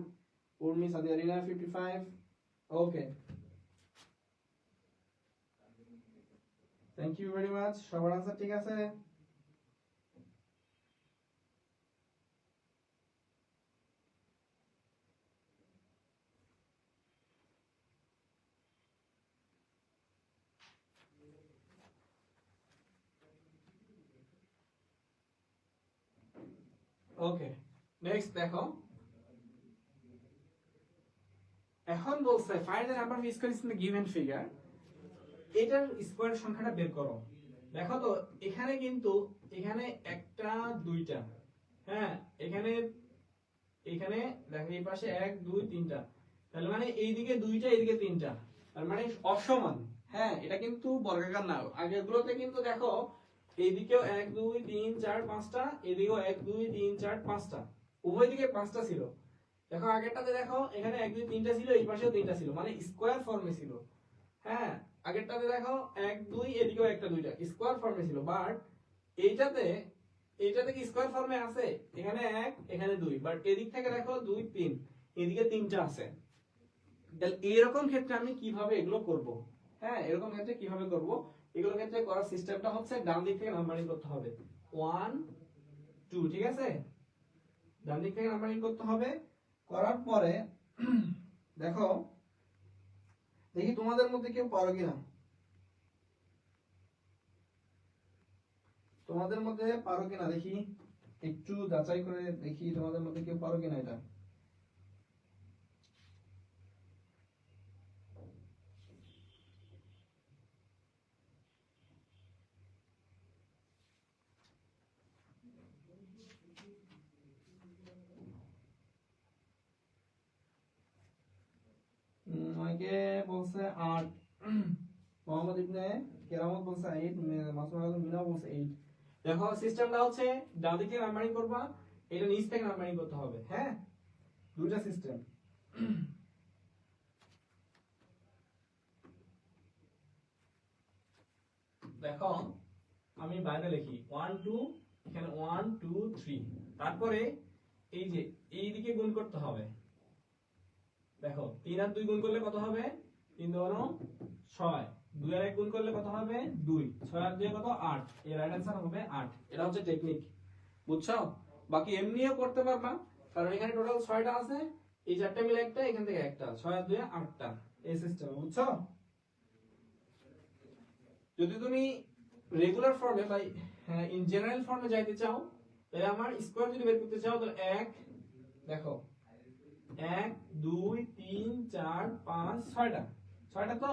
Urmi Sadia Rina 55। Okay, thank you very much. সবার আনসার ঠিক আছে? ওকে, নেক্সট দেখো, এখন বলছে find the number of squares in the given figure. এটার স্কয়ার সংখ্যাটা বের করো। দেখো তো এখানে কিন্তু এখানে একটা দুইটা, হ্যাঁ এখানে এখানে দেখো এই পাশে এক দুই তিনটা, তাহলে মানে এইদিকে দুইটা এইদিকে তিনটা, তার মানে অসমান। হ্যাঁ এটা কিন্তু বর্গাকার না, আগের গুলোতে কিন্তু দেখো এইদিকেও এক দুই তিন চার পাঁচটা, এদিকেও এক দুই তিন চার পাঁচটা, উভয় দিকে পাঁচটা ছিল। দেখো আগেরটাতে দেখো এখানে এক দুই তিনটা ছিল, এই পাশেও তিনটা ছিল, মানে স্কোয়ার ফর্মে ছিল। হ্যাঁ আগেরটাতে দেখো এক দুই এদিকেও একটা দুইটা স্কোয়ার ফর্মে ছিল, বাট এইটাতে এইটাতে কি স্কোয়ার ফর্মে আছে, এখানে এক এখানে দুই, বাট এদিক থেকে দেখো দুই তিন, এদিকে তিনটা আছে। তাহলে এরকম ক্ষেত্রে আমি কিভাবে এগুলো করব? হ্যাঁ এরকম ক্ষেত্রে কিভাবে করব, এগুলো ক্ষেত্রে করার সিস্টেমটা হচ্ছে ডান দিক থেকে নাম্বারিং করতে হবে 1 2, ঠিক আছে? ডান দিক থেকে নাম্বারিং করতে হবে, করার পরে দেখো দেখি তোমাদের মধ্যে কেউ পারো কিনা, তোমাদের মধ্যে পারো কিনা দেখি, একটু যাচাই করে দেখি তোমাদের মধ্যে কেউ পারো কিনা এটা। অনেকে বলছে 8, মোহাম্মদ ইবনে কেরামত বলছে 8, মাসুদ আলম মিনা বলছে 8। দেখো সিস্টেমটা হচ্ছে ডান দিক থেকে নাম্বারিং করবা, এটা নিচ থেকে নাম্বারিং করতে হবে। হ্যাঁ দুইটা সিস্টেম। দেখো আমি বাইরে লিখি 1 2, এখানে 1 2 3, তারপরে এই যে এই দিকে গুণ করতে হবে। দেখো 3 আর 2 গুণ করলে কত হবে, 3 2 6, 2 আর 1 গুণ করলে কত হবে 2, 6 আর 2 কত 8, এর রাইট आंसर হবে 8। এটা হচ্ছে টেকনিক, বুঝছো? বাকি এমনিও করতে পারবা, কারণ এখানে টোটাল 6টা আছে, এই চারটা মিলে একটা, এখান থেকে একটা, 6 আর 2 8টা, এই সিস্টেম, বুঝছো? যদি তুমি রেগুলার ফর্মে বা ইন জেনারেল ফর্মে যাইতে চাও, তাহলে আমার স্কয়ার যদি বের করতে চাও তাহলে 1 দেখো 1 2 3 4 5 6টা, 6টা তো,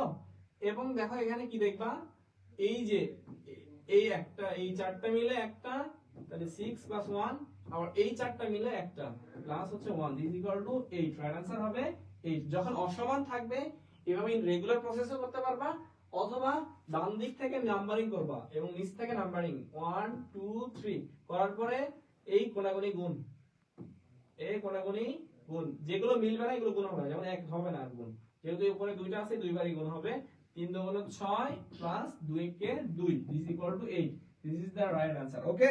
এবং দেখো এখানে কি দেখবা, এই যে এই একটা এই চারটা মিলে একটা, তাহলে 6 + 1, আর এই চারটা মিলে একটা প্লাস হচ্ছে 1 this equal to 8, right answer হবে 8। যখন অসমান থাকবে এভাবে রেগুলার প্রসেসও করতে পারবা, অথবা ডান দিক থেকে নাম্বারিং করবা এবং নিচ থেকে নাম্বারিং 1 2 3 করার পরে এই কোণাগুণি গুণ, এই কোণাগুণি গুণ, যেগুলো মিলবে না এগুলো গুণ হবে না, যেমন এক হবে না গুণ, যেহেতু উপরে দুইটা আছে দুইবারই গুণ হবে। 3 2 হলো 6 প্লাস 2 কে 2 this equal to 8, this is the right answer. Okay,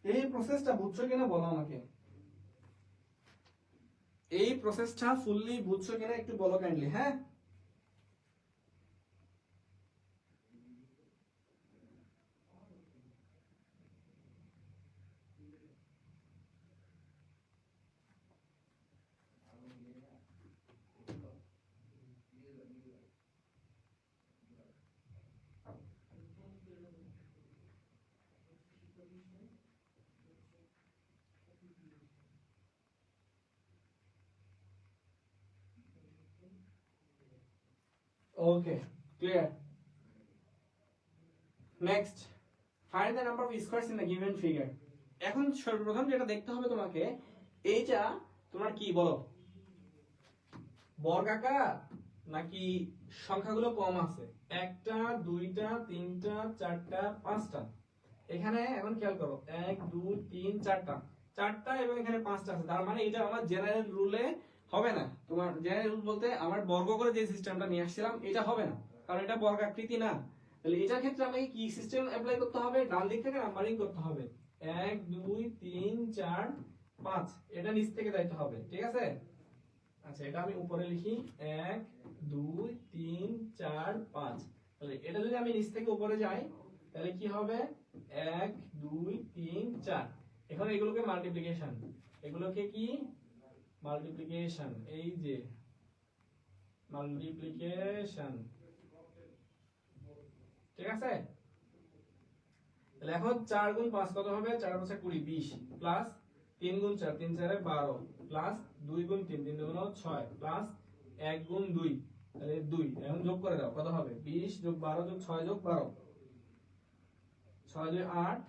এই প্রসেসটা বুঝছো কিনা বলো আমাকে, এই প্রসেসটা ফুললি বুঝছো কিনা একটু বলো কাইন্ডলি। হ্যাঁ okay, clear. Next, find the number of squares in the given figure. এখন সর্বপ্রথম যেটা দেখতে হবে তোমাকে, এইটা তোমার কি বলো, বর্গাকার নাকি সংখ্যাগুলো কম আছে, একটা দুইটা তিনটা চারটা পাঁচটা, এখানে এখন খেয়াল করো 1 2 3 4টা, চারটা এবং এখানে পাঁচটা আছে, তার মানে এটা আমার জেনারেল রুলে হবে না। তোমার জেনারেল রুল বলতে আমার বর্গ করে যে সিস্টেমটা নিয়ে আসছিলাম এটা হবে না, কারণ এটা বর্গাকৃতি না। তাহলে এটার ক্ষেত্রে আমাকে কি সিস্টেম অ্যাপ্লাই করতে হবে, ডান দিক থেকে নাম্বারিং করতে হবে 1 2 3 4 5, এটা নিচ থেকে যাইতে হবে, ঠিক আছে? আচ্ছা এটা আমি উপরে লিখি 1 2 3 4 5, তাহলে এটা যদি আমি নিচ থেকে উপরে যাই তাহলে কি হবে 1 2 3 4, এখন এগুলোকে মাল্টিপ্লিকেশন, এগুলোকে কি মাল্টিপ্লিকেশন, এই যে মাল্টিপ্লিকেশন, ঠিক আছে? তাহলে এখন 4 গুণ 5 কত হবে, 4 5 20 প্লাস 3 গুণ 4 3 4 12 প্লাস 2 গুণ 3 3 গুণ 6 প্লাস 1 গুণ 2 তাহলে 2 এখন যোগ করে দাও কত হবে 20 যোগ 12 যোগ 6 যোগ 12 6 2 8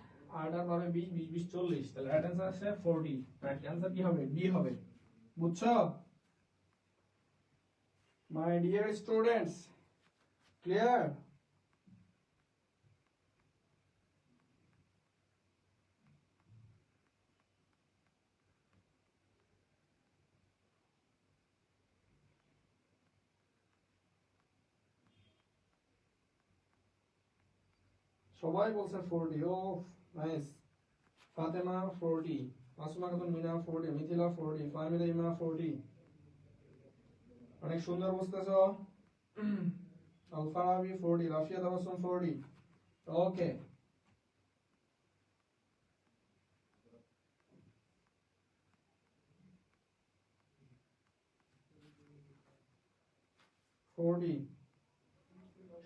8 আর 12 20 20 20 40 তাহলে রাইট आंसर আসছে 40 রাইট आंसर কি হবে ডি হবে বুঝছো মাই ডিয়ার স্টুডেন্টস ক্লিয়ার সবাই বলছে 40 ও নাইস ফাতেমা 40 মাসুমা খাতুন মিনা 40 মিথিলা 40 ফাহমিদা ইমা 40 অনেক সুন্দর বুঝতেছো আলফারাবি 40 রাফিয়া তাবাসসুম 40 ওকে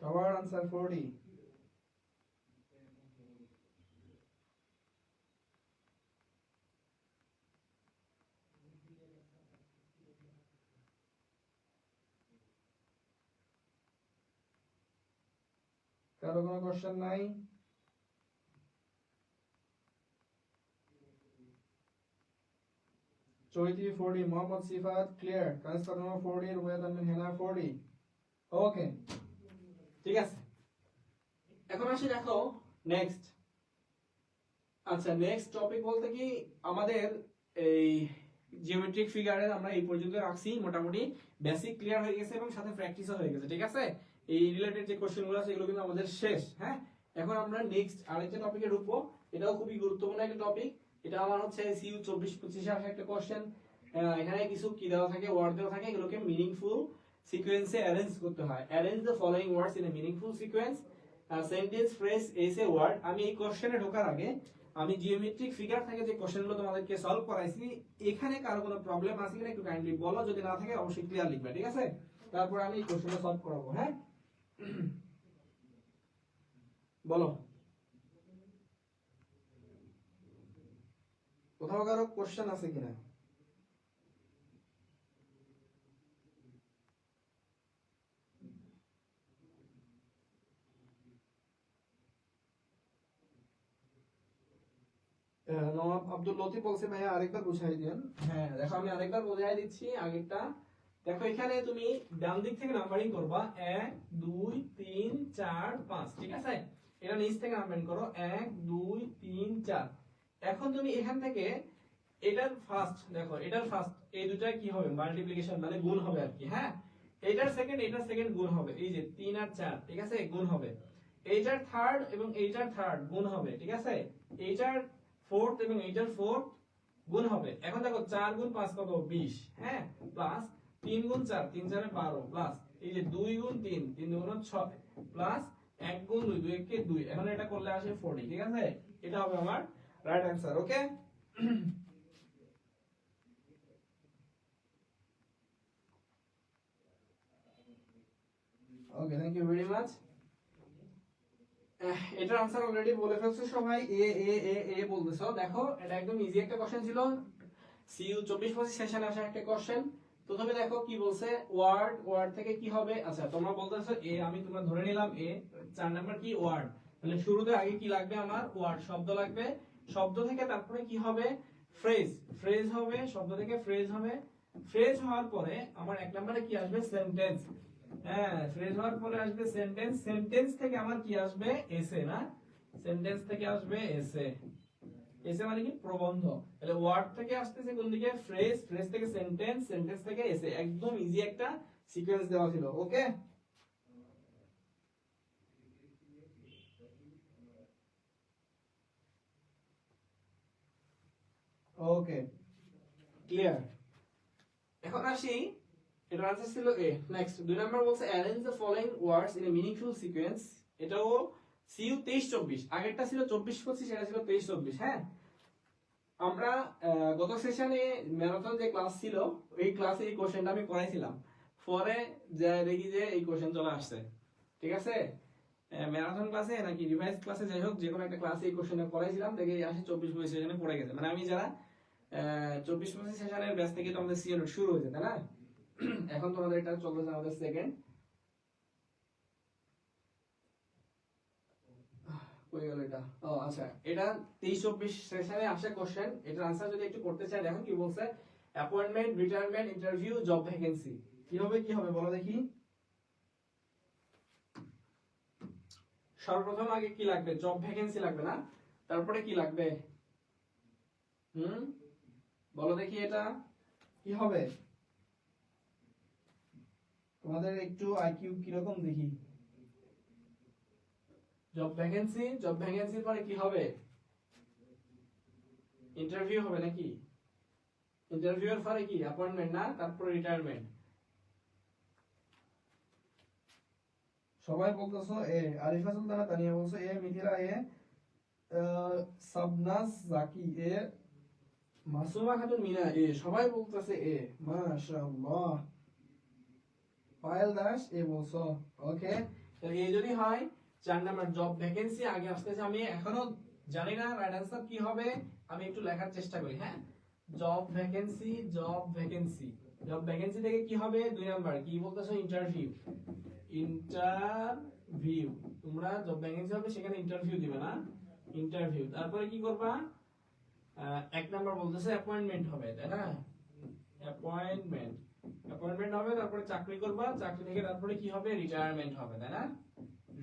সবার আনসার 40 কারো কোনো কোশ্চেন নাই চৈতি 40 মোহাম্মদ সিফাত ক্লিয়ার কানিস ফাতেমা 40 রুবাইয়া তানমিন হেনা 40 ওকে ঠিক আছে এখন আসি দেখো নেক্সট আচ্ছা নেক্সট টপিক বলতে কি আমাদের এই জিওমেট্রিক ফিগারের আমরা এই পর্যন্ত রাখছি মোটামুটি বেসিক ক্লিয়ার হয়ে গেছে এবং সাথে প্র্যাকটিসও হয়ে গেছে ঠিক আছে এই রিলেটেড যে কোশ্চেনগুলো আছে এগুলো কিন্তু আমাদের শেষ হ্যাঁ এখন আমরা নেক্সট আরেকটা টপিকে ঢুকবো এটাও খুবই গুরুত্বপূর্ণ একটা টপিক এটা আমার হচ্ছে সিইউ 24-25 এ আসা একটা কোশ্চেন এখানে কিছু কি দেওয়া থাকে ওয়ার্ড দেওয়া থাকে এগুলোকে মিনিংফুল সিকোয়েন্সে অ্যারেঞ্জ করতে হয় arrange the following words in a meaningful sequence sentence phrase এসে ওয়ার্ড আমি এই কোশ্চেনে ঢোকার আগে আমি জিওমেট্রিক ফিগার থেকে যে কোশ্চেনগুলো তোমাদেরকে সলভ করাইছি এখানে কারো কোনো প্রবলেম আছে কিনা একটু কাইন্ডলি বলো যদি না থাকে অবশ্যই ক্লিয়ার লিখবে ঠিক আছে তারপর আমি এই কোশ্চেনটা সলভ করাবো হ্যাঁ বলো কোথাও কারো কোশ্চেন আছে কিনা নওয়াব আব্দুল লতিফ বলছে ভাইয়া আরেকবার বুঝাই দেন হ্যাঁ দেখো আমি আরেকবার বুঝাই দিচ্ছি আগেরটা দেখো এখানে তুমি ডান দিক থেকে নাম্বারিং করবা 1 2 3 4 5 ঠিক আছে এটা নিচ থেকে নাম্বারিং করো 1 2 3 4 এখন তুমি এখান থেকে এটার ফার্স্ট দেখো এটার ফার্স্ট এই দুটা কি হবে মাল্টিপ্লিকেশন মানে গুণ হবে আর কি হ্যাঁ এটার সেকেন্ড গুণ হবে এই যে 3 আর 4 ঠিক আছে গুণ হবে এইটার থার্ড এবং এইটার থার্ড গুণ হবে ঠিক আছে এইটার ফোর্থ এবং এইটার ফোর্থ গুণ হবে এখন দেখো 4 গুণ 5 কত 20 হ্যাঁ প্লাস 3 গুণ 4 3 4 12 প্লাস এই যে 2 গুণ 3 3 গুণ 6 প্লাস 1 গুণ 2 2 কে 2 এখন এটা করলে আসে 40 ঠিক আছে এটা হবে আমার right answer okay okay thank you very much এটার आंसर অলরেডি বলে ফেলছো সবাই এ এ এ এ বলতেছো দেখো এটা একদম ইজি একটা কোশ্চেন ছিল সিইউ 24-25 সেশনে আসা একটা কোশ্চেন প্রথমে দেখো কি বলছে ওয়ার্ড থেকে কি হবে আচ্ছা তোমরা বলতেছো এ আমি তোমরা ধরে নিলাম এ 4 নাম্বার কি ওয়ার্ড তাহলে শুরুতে আগে কি লাগবে আমার ওয়ার্ড শব্দ লাগবে শব্দ থেকে তারপরে কি হবে ফ্রেজ হবে শব্দ থেকে ফ্রেজ হওয়ার পরে আমার এক নম্বরে কি আসবে সেন্টেন্স হ্যাঁ ফ্রেজ হওয়ার পরে আসবে সেন্টেন্স থেকে আমার কি আসবে এসে না সেন্টেন্স থেকে আসবে এসে মানে কি প্রবন্ধ তাহলে ওয়ার্ড থেকে আসতেছে কোন দিকে ফ্রেজ থেকে সেন্টেন্স থেকে এসে একদম ইজি একটা সিকোয়েন্স দেওয়া ছিল ওকে ওকে ক্লিয়ার এখন আসি এটার आंसर ছিল এ নেক্সট দুই নাম্বার বলছে arrange the following words in a meaningful sequence এটাও সিইউ 23-24 আগেরটা ছিল 24-25 এটা ছিল 23-24 হ্যাঁ আমরা গত সেশনে ম্যারাথন যে ক্লাস ছিল এই ক্লাসে এই কোশ্চেনটা আমি করাইছিলাম পরে দেখি যে এই কোশ্চেন চলে আসছে ঠিক আছে ম্যারাথন ক্লাসে নাকি রিভাইজ ক্লাসে যাই হোক যে কোনো একটা ক্লাসে এই কোশ্চেনটা করাইছিলাম দেখে আসে 24-25 সেশনে পড়ে গেছে মানে আমি যারা 24-25 সেশনের ব্যাচ থেকে তো আমাদের সি ইউনিট শুরু হয়েছে তাই না? এখন তোমাদের এটা চলতেছে আমাদের সেকেন্ড, কই গেল এটা? ও আচ্ছা, এটা 23-24 সেশনে আসে কোশ্চেন। এটার আনসার যদি একটু করতে চাই, দেখো কি বলছে। Appointment, retirement, interview, job vacancy. কি হবে বলো দেখি। সর্বপ্রথম আগে কি লাগবে? জব ভ্যাকেন্সি লাগবে না? তারপরে কি লাগবে? বলো দেখি এটা কি হবে? তোমাদের একটু আইকিউ কিরকম দেখি। জব ভ্যাকেন্সির পরে কি হবে? ইন্টারভিউ হবে নাকি? ইন্টারভিউর পরে কি? অ্যাপয়েন্টমেন্ট না? তারপরে রিটায়ারমেন্ট। সবাই বলতেছো এ। আরিফা সুলতানা তানিয়া বলছো এ, মিথিলা এ, সাবনাস জাকি এ, মাসুমা খাতুন মিনা এ। সবাই বলতেছে এ, মাশাআল্লাহ। পায়েল দাস এ বলছো। ওকে, তো এই যদি হয় 4 নাম্বার জব ভ্যাকেন্সি আগে আসতেছে। আমি এখনো জানি না রাইট অ্যান্সার কি হবে, আমি একটু লেখার চেষ্টা করি। হ্যাঁ, জব ভ্যাকেন্সি থেকে কি হবে? 2 নাম্বার কি বলতেছো? ইন্টারভিউ। তোমরা জব ভ্যাকেন্সি হবে, সেখানে ইন্টারভিউ দিবে না? ইন্টারভিউ। তারপরে কি করবা? 1 নাম্বার বলতেছে অ্যাপয়েন্টমেন্ট হবে তাই না? অ্যাপয়েন্টমেন্ট হবে, তারপরে চাকরি করবা, চাকরি থেকে তারপরে কি হবে? রিটায়ারমেন্ট হবে তাই না?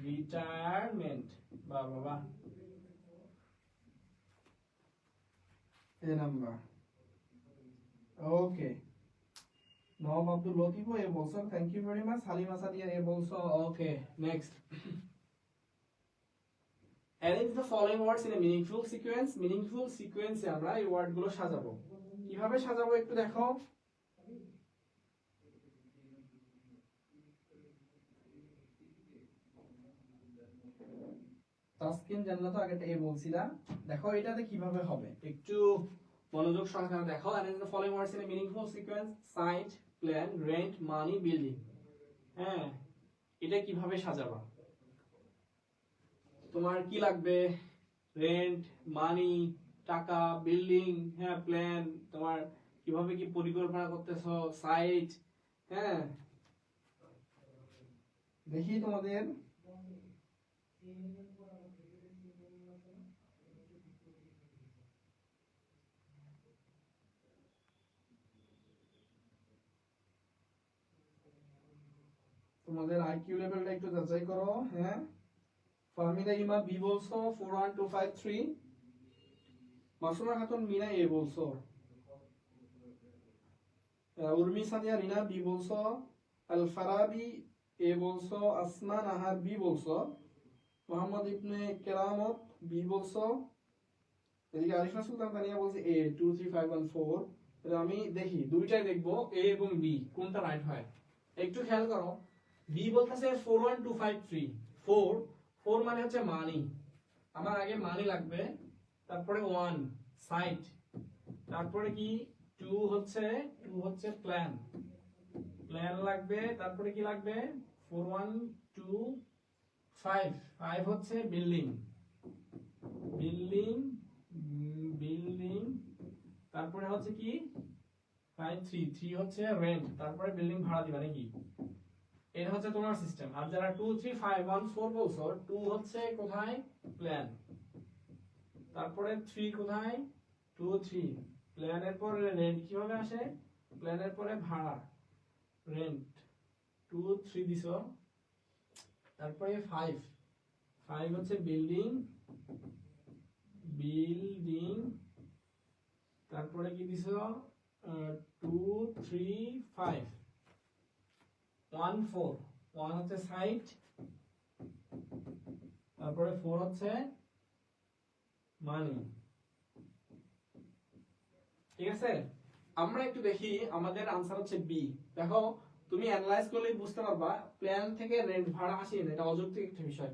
রিটায়ারমেন্ট। বাহ বাহ বাহ। A number. Okay, Nawab Abdul Latif A বলছো, thank you very much. Halima Sadia A বলছো। Okay, next. Arrange the following words in a meaningful sequence. Meaningful sequence এ আমরা এই ওয়ার্ড গুলো সাজাবো। কিভাবে সাজাবো একটু দেখো। তাসকিন জান্নাত আগেটা এ বলছিলাম, দেখো এটাতে কিভাবে হবে একটু মনোযোগ সহকারে দেখো। Arrange the following words in a meaningful sequence. Site, plan, rent, money, building. হ্যাঁ, এটা কিভাবে সাজাবা? তোমার কি লাগবে? রেন্ট, মানি, টাকা, বিল্ডিং, হ্যাঁ, প্ল্যান, তোমার কিভাবে কি পরিকল্পনা করতেছো, সাইট। হ্যাঁ, দেখি তোমাদের তোমাদের আইকিউ লেভেলটা একটু যাচাই করো। হ্যাঁ, ফাহমিদা ইমা বি বলছো, 41253। মাসুমা খাতুন মিনা এ বলছো। উর্মি সাদিয়া রিনা বি বলছো। আল ফারাবি এ বলছো। আসমা নাহার বি বলছো। মোহাম্মদ ইবনে কেরামত বি বলছো। এদিকে আরিফা সুলতান তানিয়া বলছে এ, 23514। আমি দেখি দুইটাই দেখবো, এ এবং বি কোনটা রাইট হয় একটু খেয়াল করো। বি বলতেছে 41253। 4 মানে হচ্ছে মানি, আমার আগে মানি লাগবে, তারপরে 1 সাইট, তারপরে কি 2 হচ্ছে প্ল্যান লাগবে, তারপরে কি লাগবে? 4125 5 হচ্ছে বিল্ডিং, তারপরে হচ্ছে কি 53 হচ্ছে রেন্ট, তারপরে বিল্ডিং ভাড়া দিবা নাকি? এটা হচ্ছে তোমার সিস্টেম। আর যারা 23514 বলছো, 2 হচ্ছে কোথায়? প্ল্যান, তারপরে 3 কোথায়? 2 3 প্ল্যানের পরে রেন্ট কিভাবে আসে? প্ল্যানের পরে ভাড়া, রেন্ট, 2 3 দিছো, তারপরে 5 হচ্ছে বিল্ডিং, তারপরে কি দিছো? 2 3 5 1 4 1 হচ্ছে সাইট, তারপরে 4 হচ্ছে মানি। ঠিক আছে, আমরা একটু দেখি আমাদের আনসার হচ্ছে বি। দেখো তুমি অ্যানালাইজ করলেই বুঝতে পারবা প্ল্যান থেকে রেন্ট ভাড়া আসে না, এটা অযৌক্তিক একটা বিষয়।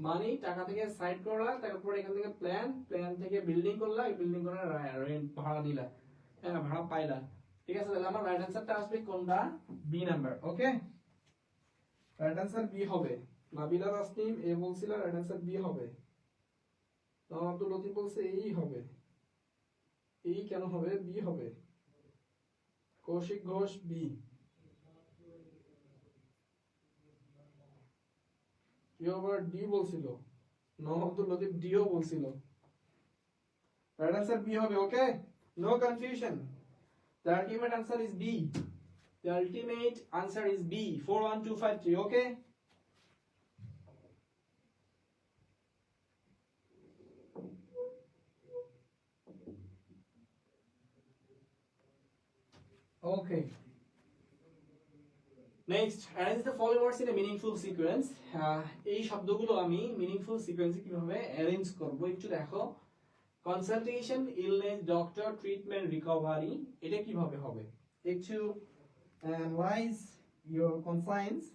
মানি টাকা থেকে সাইড করলা, তারপরে এখান থেকে প্ল্যান থেকে বিল্ডিং করলা, বিল্ডিং করে রেন্ট ভাড়া নিলা, হ্যাঁ ভাড়া পাইলা। ঠিক আছে, তাহলে আমার রাইট অ্যান্সারটা আসবে কোনটা? B number. Okay, right answer B হবে। নাবিলা তাসনিম এ বলছিল, রাইট অ্যান্সার বি হবে। তো আব্দুল লতিফ বলছে এই হবে। এই কেন হবে, বি হবে, কৌশিক ঘোষ বি। কেউ আবার ডি বলছিল, আব্দুল লতিফ ডিও বলছিল। রাইট আনসার বি হবে। Okay, no confusion, the ultimate answer is b, the ultimate answer is b, 41253. Okay, okay, next, arrange the following words in a meaningful sequence. এই শব্দগুলো আমি মিনিংফুল সিকোয়েন্সে কিভাবে অ্যারেঞ্জ করব একটু দেখো। Consultation, illness, doctor, treatment, recovery, এটা কিভাবে হবে একটু analyze your conscience.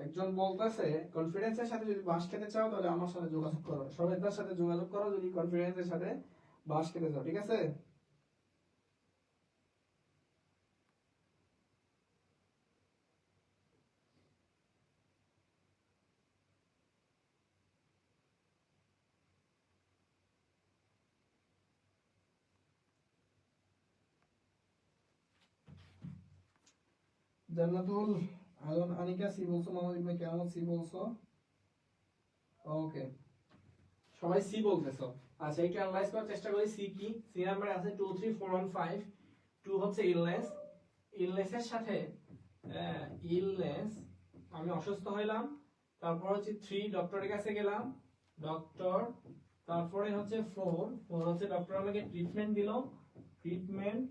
একজন বলতেছে কনফিডেন্সের সাথে যদি বাস খেতে চাও তাহলে আমার সাথে যোগাযোগ করো, সবাইদের সাথে যোগাযোগ করো যদি কনফিডেন্সের সাথে বাস খেতে চাও, ঠিক আছে? জান্নাতুল আলম আনিকা সি বলছো, মোহাম্মদ ইবনে কেরামত সি বলছো। ওকে, সবাই সি বলতেছো। আচ্ছা, একটু অ্যানালাইজ করার চেষ্টা করি সি কি। সি নাম্বার আছে 2 3 4 1 5। 2 হচ্ছে ইলনেস, ইলনেসের সাথে ইলনেস, আমি অসুস্থ হইলাম, তারপর হচ্ছে 3 ডক্টরের কাছে গেলাম, ডক্টর, তারপরে হচ্ছে 4 হচ্ছে ডক্টর আমাকে ট্রিটমেন্ট দিল, ট্রিটমেন্ট,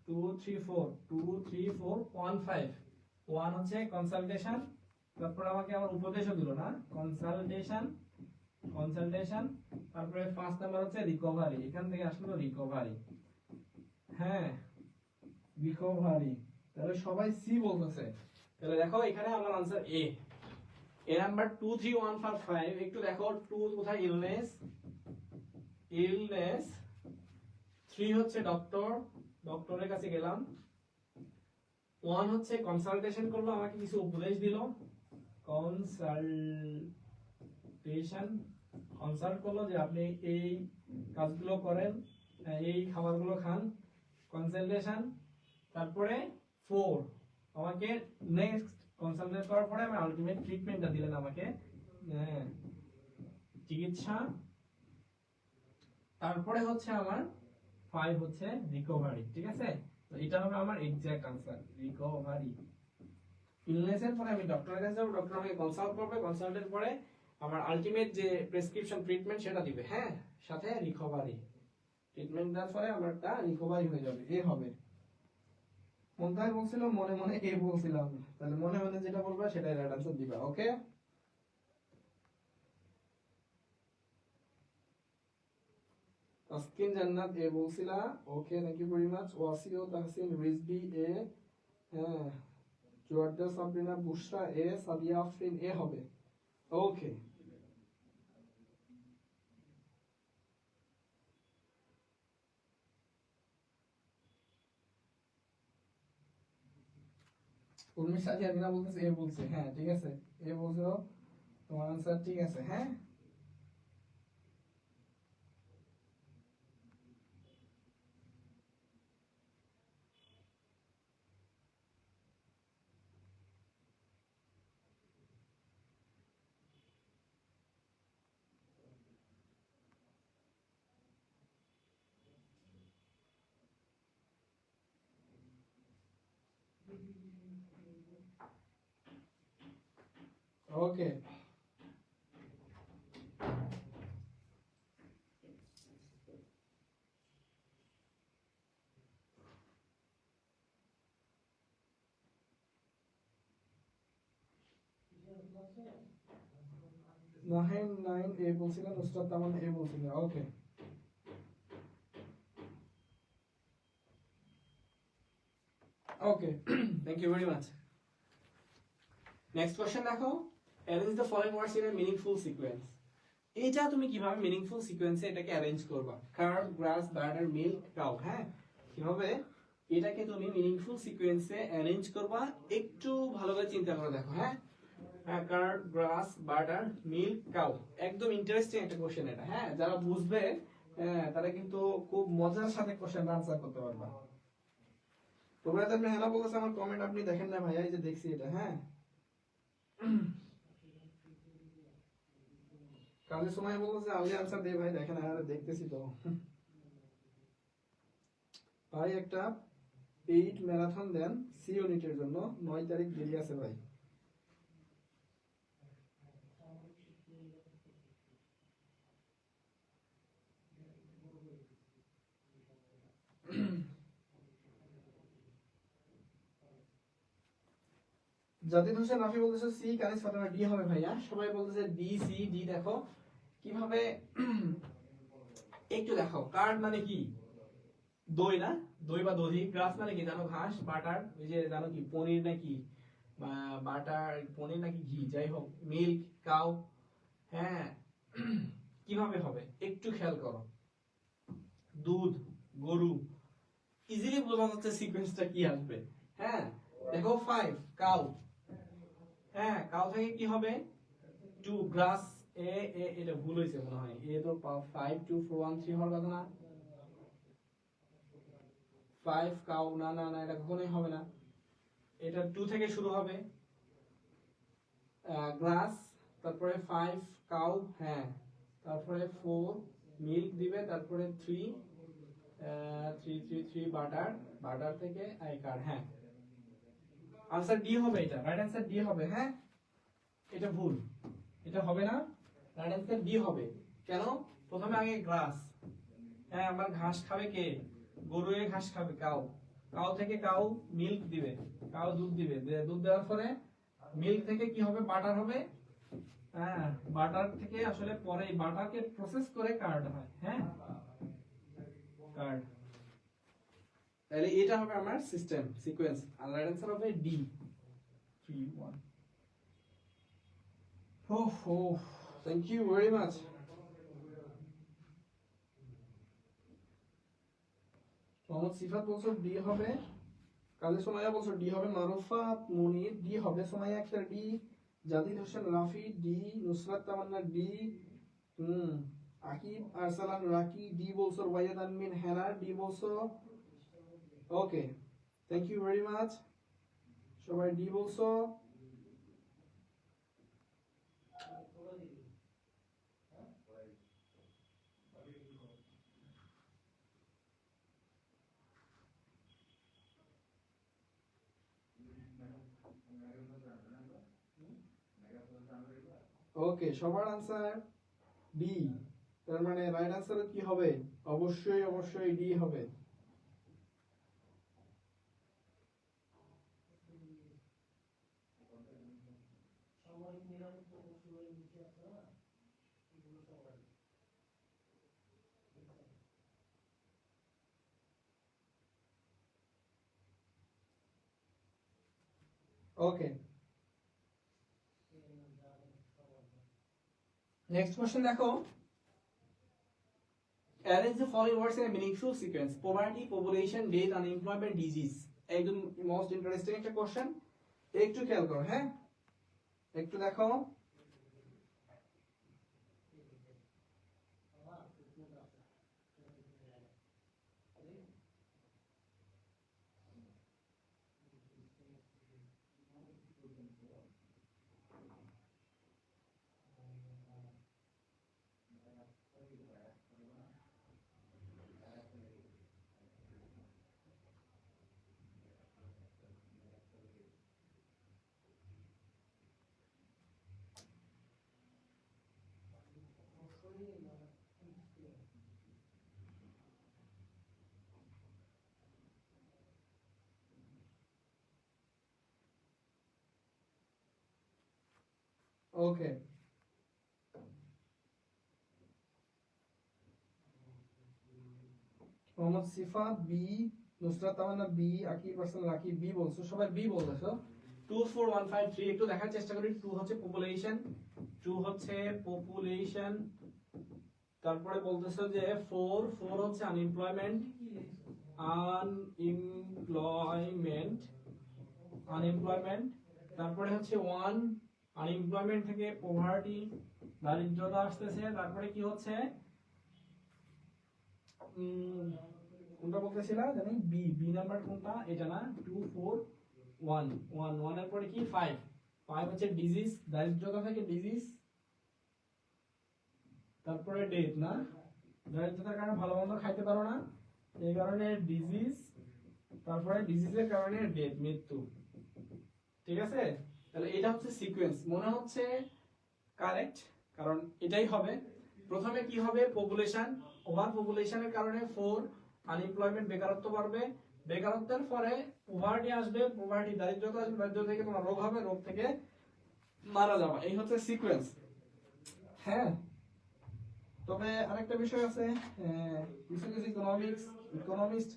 2 3 4 2 3 4 1 5। 1 হচ্ছে কনসালটেশন, তারপর আমাকে আমার উপদেশও দিল না, কনসালটেশন, কনসালটেশন, তারপরে 5 নাম্বার হচ্ছে রিকভারি, এখান থেকে আসলো রিকভারি। হ্যাঁ, রিকভারি, তাহলে সবাই সি বলতেছে। তাহলে দেখো এখানে আমার आंसर এ। এ নাম্বার 2 3 1 4 5, একটু দেখো 2 কোথায়, ইলনেস, ইলনেস, 3 হচ্ছে ডক্টর, ডক্টরের কাছে গেলাম, 1 হচ্ছে কনসালটেশন করলো, আমাকে কিছু উপদেশ দিল, কনসালটেশন, কনসাল্ট করলো যে আপনি এই কাজগুলো করেন, এই খাবারগুলো খান, কনসালটেশন। তারপরে 4 আমাকে নেক্সট কনসালটেট করার পরে আমি আলটিমেট ট্রিটমেন্টটা দিলেন আমাকে, চিকিৎসা। তারপরে হচ্ছে আমার 5 হচ্ছে রিকভারি, ঠিক আছে? তো এটা হবে আমার এক্সাক্ট আনসার, রিকভারি। ইলনেসের পরে আমি ডক্টরের কাছে যাব, ডক্টর আমাকে কনসাল্ট করবে, কনসাল্টের পরে আমার আলটিমেট যে প্রেসক্রিপশন ট্রিটমেন্ট সেটা দিবে, হ্যাঁ, সাথে রিকভারি, ট্রিটমেন্ট দেওয়ার পরে আমারটা রিকভারি হয়ে যাবে, এ হবে। মন্তায় বলছিল মনে মনে এ বলছিলাম, তাহলে মনে মনে যেটা বলবা সেটাই রাইট আনসার দিবা। ওকে, তাসকিন জান্নাত এ বলছিলা, okay, thank you very much. ওয়াসিও তাহসিন রিজবি এ, হ্যাঁ, জোয়ারদা সাবরিনা বুশরা এ, সাদিয়া আফরিন এ হবে। ওকে, উর্মি সাদিয়া দিনা বলতেছে এ বলছে, হ্যাঁ ঠিক আছে, এ বলছো, তোমার আনসার ঠিক আছে। হ্যাঁ, ওকে, নাহিন 9 এ বলছিলেন, নুসরাত তামান এ বলছিলেন। Okay, okay, thank you very much. Next question দেখো, arrange the following words in a meaningful sequence. এটা তুমি কিভাবে মিনিংফুল সিকোয়েন্সে এটাকে অ্যারেঞ্জ করবা? Curve, grass, butter, milk, cow, হ্যাঁ, কিভাবে এটাকে তুমি মিনিংফুল সিকোয়েন্সে অ্যারেঞ্জ করবা একটু ভালো করে চিন্তা করে দেখো। হ্যাঁ, কার্ড, গ্রাস, বাটার, মিল্ক, কাউ। একদম ইন্টারেস্টিং একটা কোশ্চেন এটা। হ্যাঁ, যারা বুঝবে তারা কিন্তু খুব মজার সাথে কোশ্চেন আনসার করতে পারবা। তোমরা তো মেহনা বলতেছে, আমার কমেন্ট আপনি দেখেন না ভাইয়া, এই যে দেখছি এটা। হ্যাঁ, কাজের সময় বলতেছে আলি আনসার দে ভাই, দেখেন আরে দেখতেছি তো। ভাই একটা পেইড ম্যারাথন দেন সি ইউনিটের জন্য, 9 তারিখ দেরি আছে ভাই। জাতিদ হোসেন রাফি বলতেছে সি, কানিস ফাতেমা ডি হবে ভাইয়া। সবাই বলতেছে ডি, সি, ডি। দেখো কিভাবে, একটু দেখো। কার্ড মানে কি? দই না? দই বা দধি। গ্রাস মানে কি জানো? ঘাস। বাটার, ওই যে জানো কি পনির নাকি বাটার, পনির নাকি ঘি, যাই হোক। Milk, cow. হ্যাঁ, কিভাবে হবে একটু খেয়াল করো। দুধ, গরু। ইজিলি বোঝা যাচ্ছে সিকোয়েন্সটা কি আসবে। হ্যাঁ, দেখো 5 কাউ। হ্যাঁ, কাউ থেকে কি হবে? 2 গ্রাস। এ এ এটা ভুল হয়েছে মনে হয়। এ তো 5 2 4 1 3 হওয়ার কথা না। 5 কাউ, না না না, এটা কখনোই হবে না। এটা 2 থেকে শুরু হবে। গ্লাস, তারপরে 5 কাউ। হ্যাঁ, তারপরে 4 মিল্ক দিবে, তারপরে 3 3 বাটার। বাটার থেকে আই কার। হ্যাঁ, আনসার ডি হবে। এটা রাইট আনসার ডি হবে। হ্যাঁ, এটা ভুল, এটা হবে না। রাইট আনসার ডি হবে। কেন? প্রথমে আগে গ্রাস। হ্যাঁ, আমার ঘাস খাবে কে? গরু ঘাস খাবে, কাউ। কাউ থেকে কাউ মিল্ক দিবে, কাউ দুধ দিবে, দুধ দেওয়ার পরে মিল্ক থেকে কি হবে? বাটার হবে। হ্যাঁ, বাটার থেকে আসলে পরে বাটারকে প্রসেস করে কার্ড হয়। হ্যাঁ, কার্ড। তাহলে এটা হবে আমার সিস্টেম সিকোয়েন্স। আর রাইট আনসার হবে ডি, 3 1। ওহো, thank you very much. Mohammad Sifat বলছো ডি হবে। কাজী সোমাইয়া বলছো ডি হবে। মারুফাত মুনির ডি হবে। Somaiya Akter D. Jadid Hossain Rafi D. Nusrat তামান্না ডি। আকিব আরসালান রাকি ডি বলছো। ওয়াইদ আনমিন হেনা ডি বলছো। Okay, thank you very much. সবাই ডি বলছো। ওকে, সবার আনসার ডি। তার মানে রাইট আনসার কি হবে? অবশ্যই অবশ্যই ডি হবে। ওকে, নেক্সট কোশ্চেন দেখো। Arrange the following words in a meaningful sequence: poverty, population, death, unemployment, disease. একদম মোস্ট ইন্টারেস্টিং একটা কোশ্চেন। একটু খেয়াল করো। হ্যাঁ, একটু দেখো। ওকে, মোহাম্মদ সিফাত বি। নুসরাত তামান্না বি। আকিব আরসালান রাকি বি বলছো। সবাই বি বলতেছো। 2 4 1 5 3 একটু দেখার চেষ্টা করি। 2 হচ্ছে পপুলেশন, 2 হচ্ছে পপুলেশন। তারপরে বলতেছো যে 4 4 হচ্ছে আনএমপ্লয়মেন্ট, আনএমপ্লয়মেন্ট, আনএমপ্লয়মেন্ট। তারপরে হচ্ছে 1 আনএমপ্লয়মেন্ট থেকে পভার্টি, দারিদ্রতা আসতেছে, তারপরে কি হচ্ছে কোনটা বলতেছিলাম জানি, বি বি নাম্বার কোনটা, এটা না, 2 4 1 1 1 এর পরে কি 5 5 হচ্ছে ডিজিজ, দারিদ্রতা থেকে ডিজিজ, তারপরে ডেথ না, দারিদ্রতার কারণে ভালো মন্দ খাইতে পারো না, এই কারণে ডিজিজ, তারপরে ডিজিজের কারণে ডেথ, মৃত্যু। ঠিক আছে, তাহলে এটা হচ্ছে সিকোয়েন্স, মনে হচ্ছে কারেক্ট, কারণ এটাই হবে। প্রথমে কি হবে, পপুলেশন, ওভার পপুলেশনের কারণে 4 আনএমপ্লয়মেন্ট, বেকারত্ব বাড়বে, বেকারত্বের পরে পভার্টি আসবে, পভার্টি দারিদ্রতা আসবে, দারিদ্র থেকে তোমার রোগ হবে, রোগ থেকে মারা যাবে, এই হচ্ছে সিকোয়েন্স। হ্যাঁ, তবে আরেকটা বিষয় আছে, কিছু কিছু ইকোনমিস্ট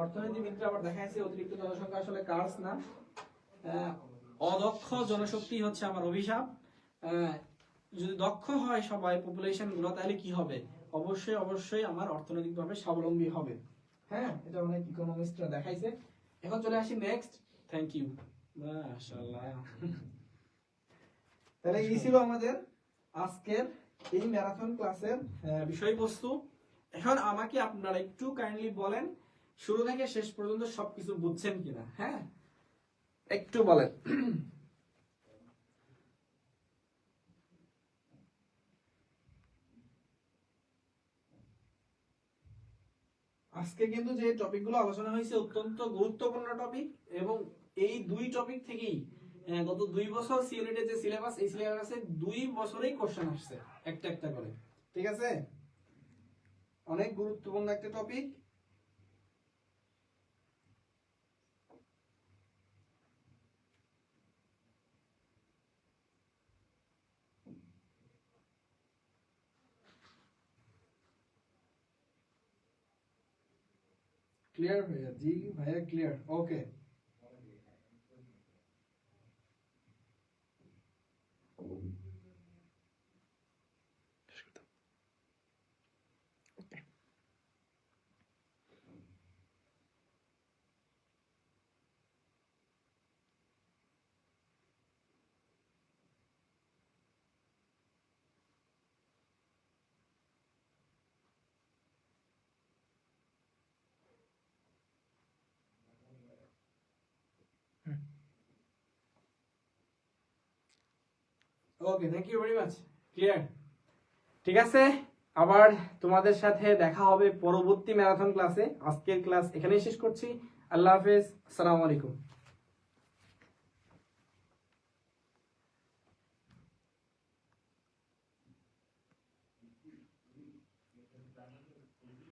অর্থনীতিবিদরা আবার দেখাইছে অতিরিক্ত জনসংখ্যা আসলে কার্স না, অদক্ষ জনশক্তি হচ্ছে আমার অভিশাপ। যদি দক্ষ হয় সবাই পপুলেশন গুলো, তাহলে কি হবে, অবশ্যই অবশ্যই আমার অর্থনৈতিকভাবে স্বাবলম্বী হবে। হ্যাঁ, এটা অনেক ইকোনমিস্টরা দেখাইছে। এখন চলে আসি নেক্সট। থ্যাংক ইউ, মাশাআল্লাহ। তাহলে এই ছিল আমাদের আজকের এই ম্যারাথন ক্লাসের বিষয়বস্তু। এখন আমাকে আপনারা একটু কাইন্ডলি বলেন শুরু থেকে শেষ পর্যন্ত সবকিছু বুঝছেন কিনা। হ্যাঁ, একটু বলেন। আজকে কিন্তু যে টপিকগুলো আলোচনা হয়েছে অত্যন্ত গুরুত্বপূর্ণ টপিক, এবং এই দুই টপিক থেকেই গত 2 বছর সিইউনিটের যে সিলেবাস, এই সিলেবাসে 2 বছরেই কোশ্চেন আসছে একটা একটা করে। ঠিক আছে, অনেক গুরুত্বপূর্ণ একটা টপিক। ক্লিয়ার ভাইয়া? জি ভাইয়া, clear, okay. Okay, thank you very much, clear. ঠিক আছে, আবার তোমাদের সাথে দেখা হবে পরবর্তী ম্যারাথন ক্লাসে। আজকের ক্লাস এখানেই শেষ করছি। আল্লাহ হাফেজ, আসসালামু আলাইকুম।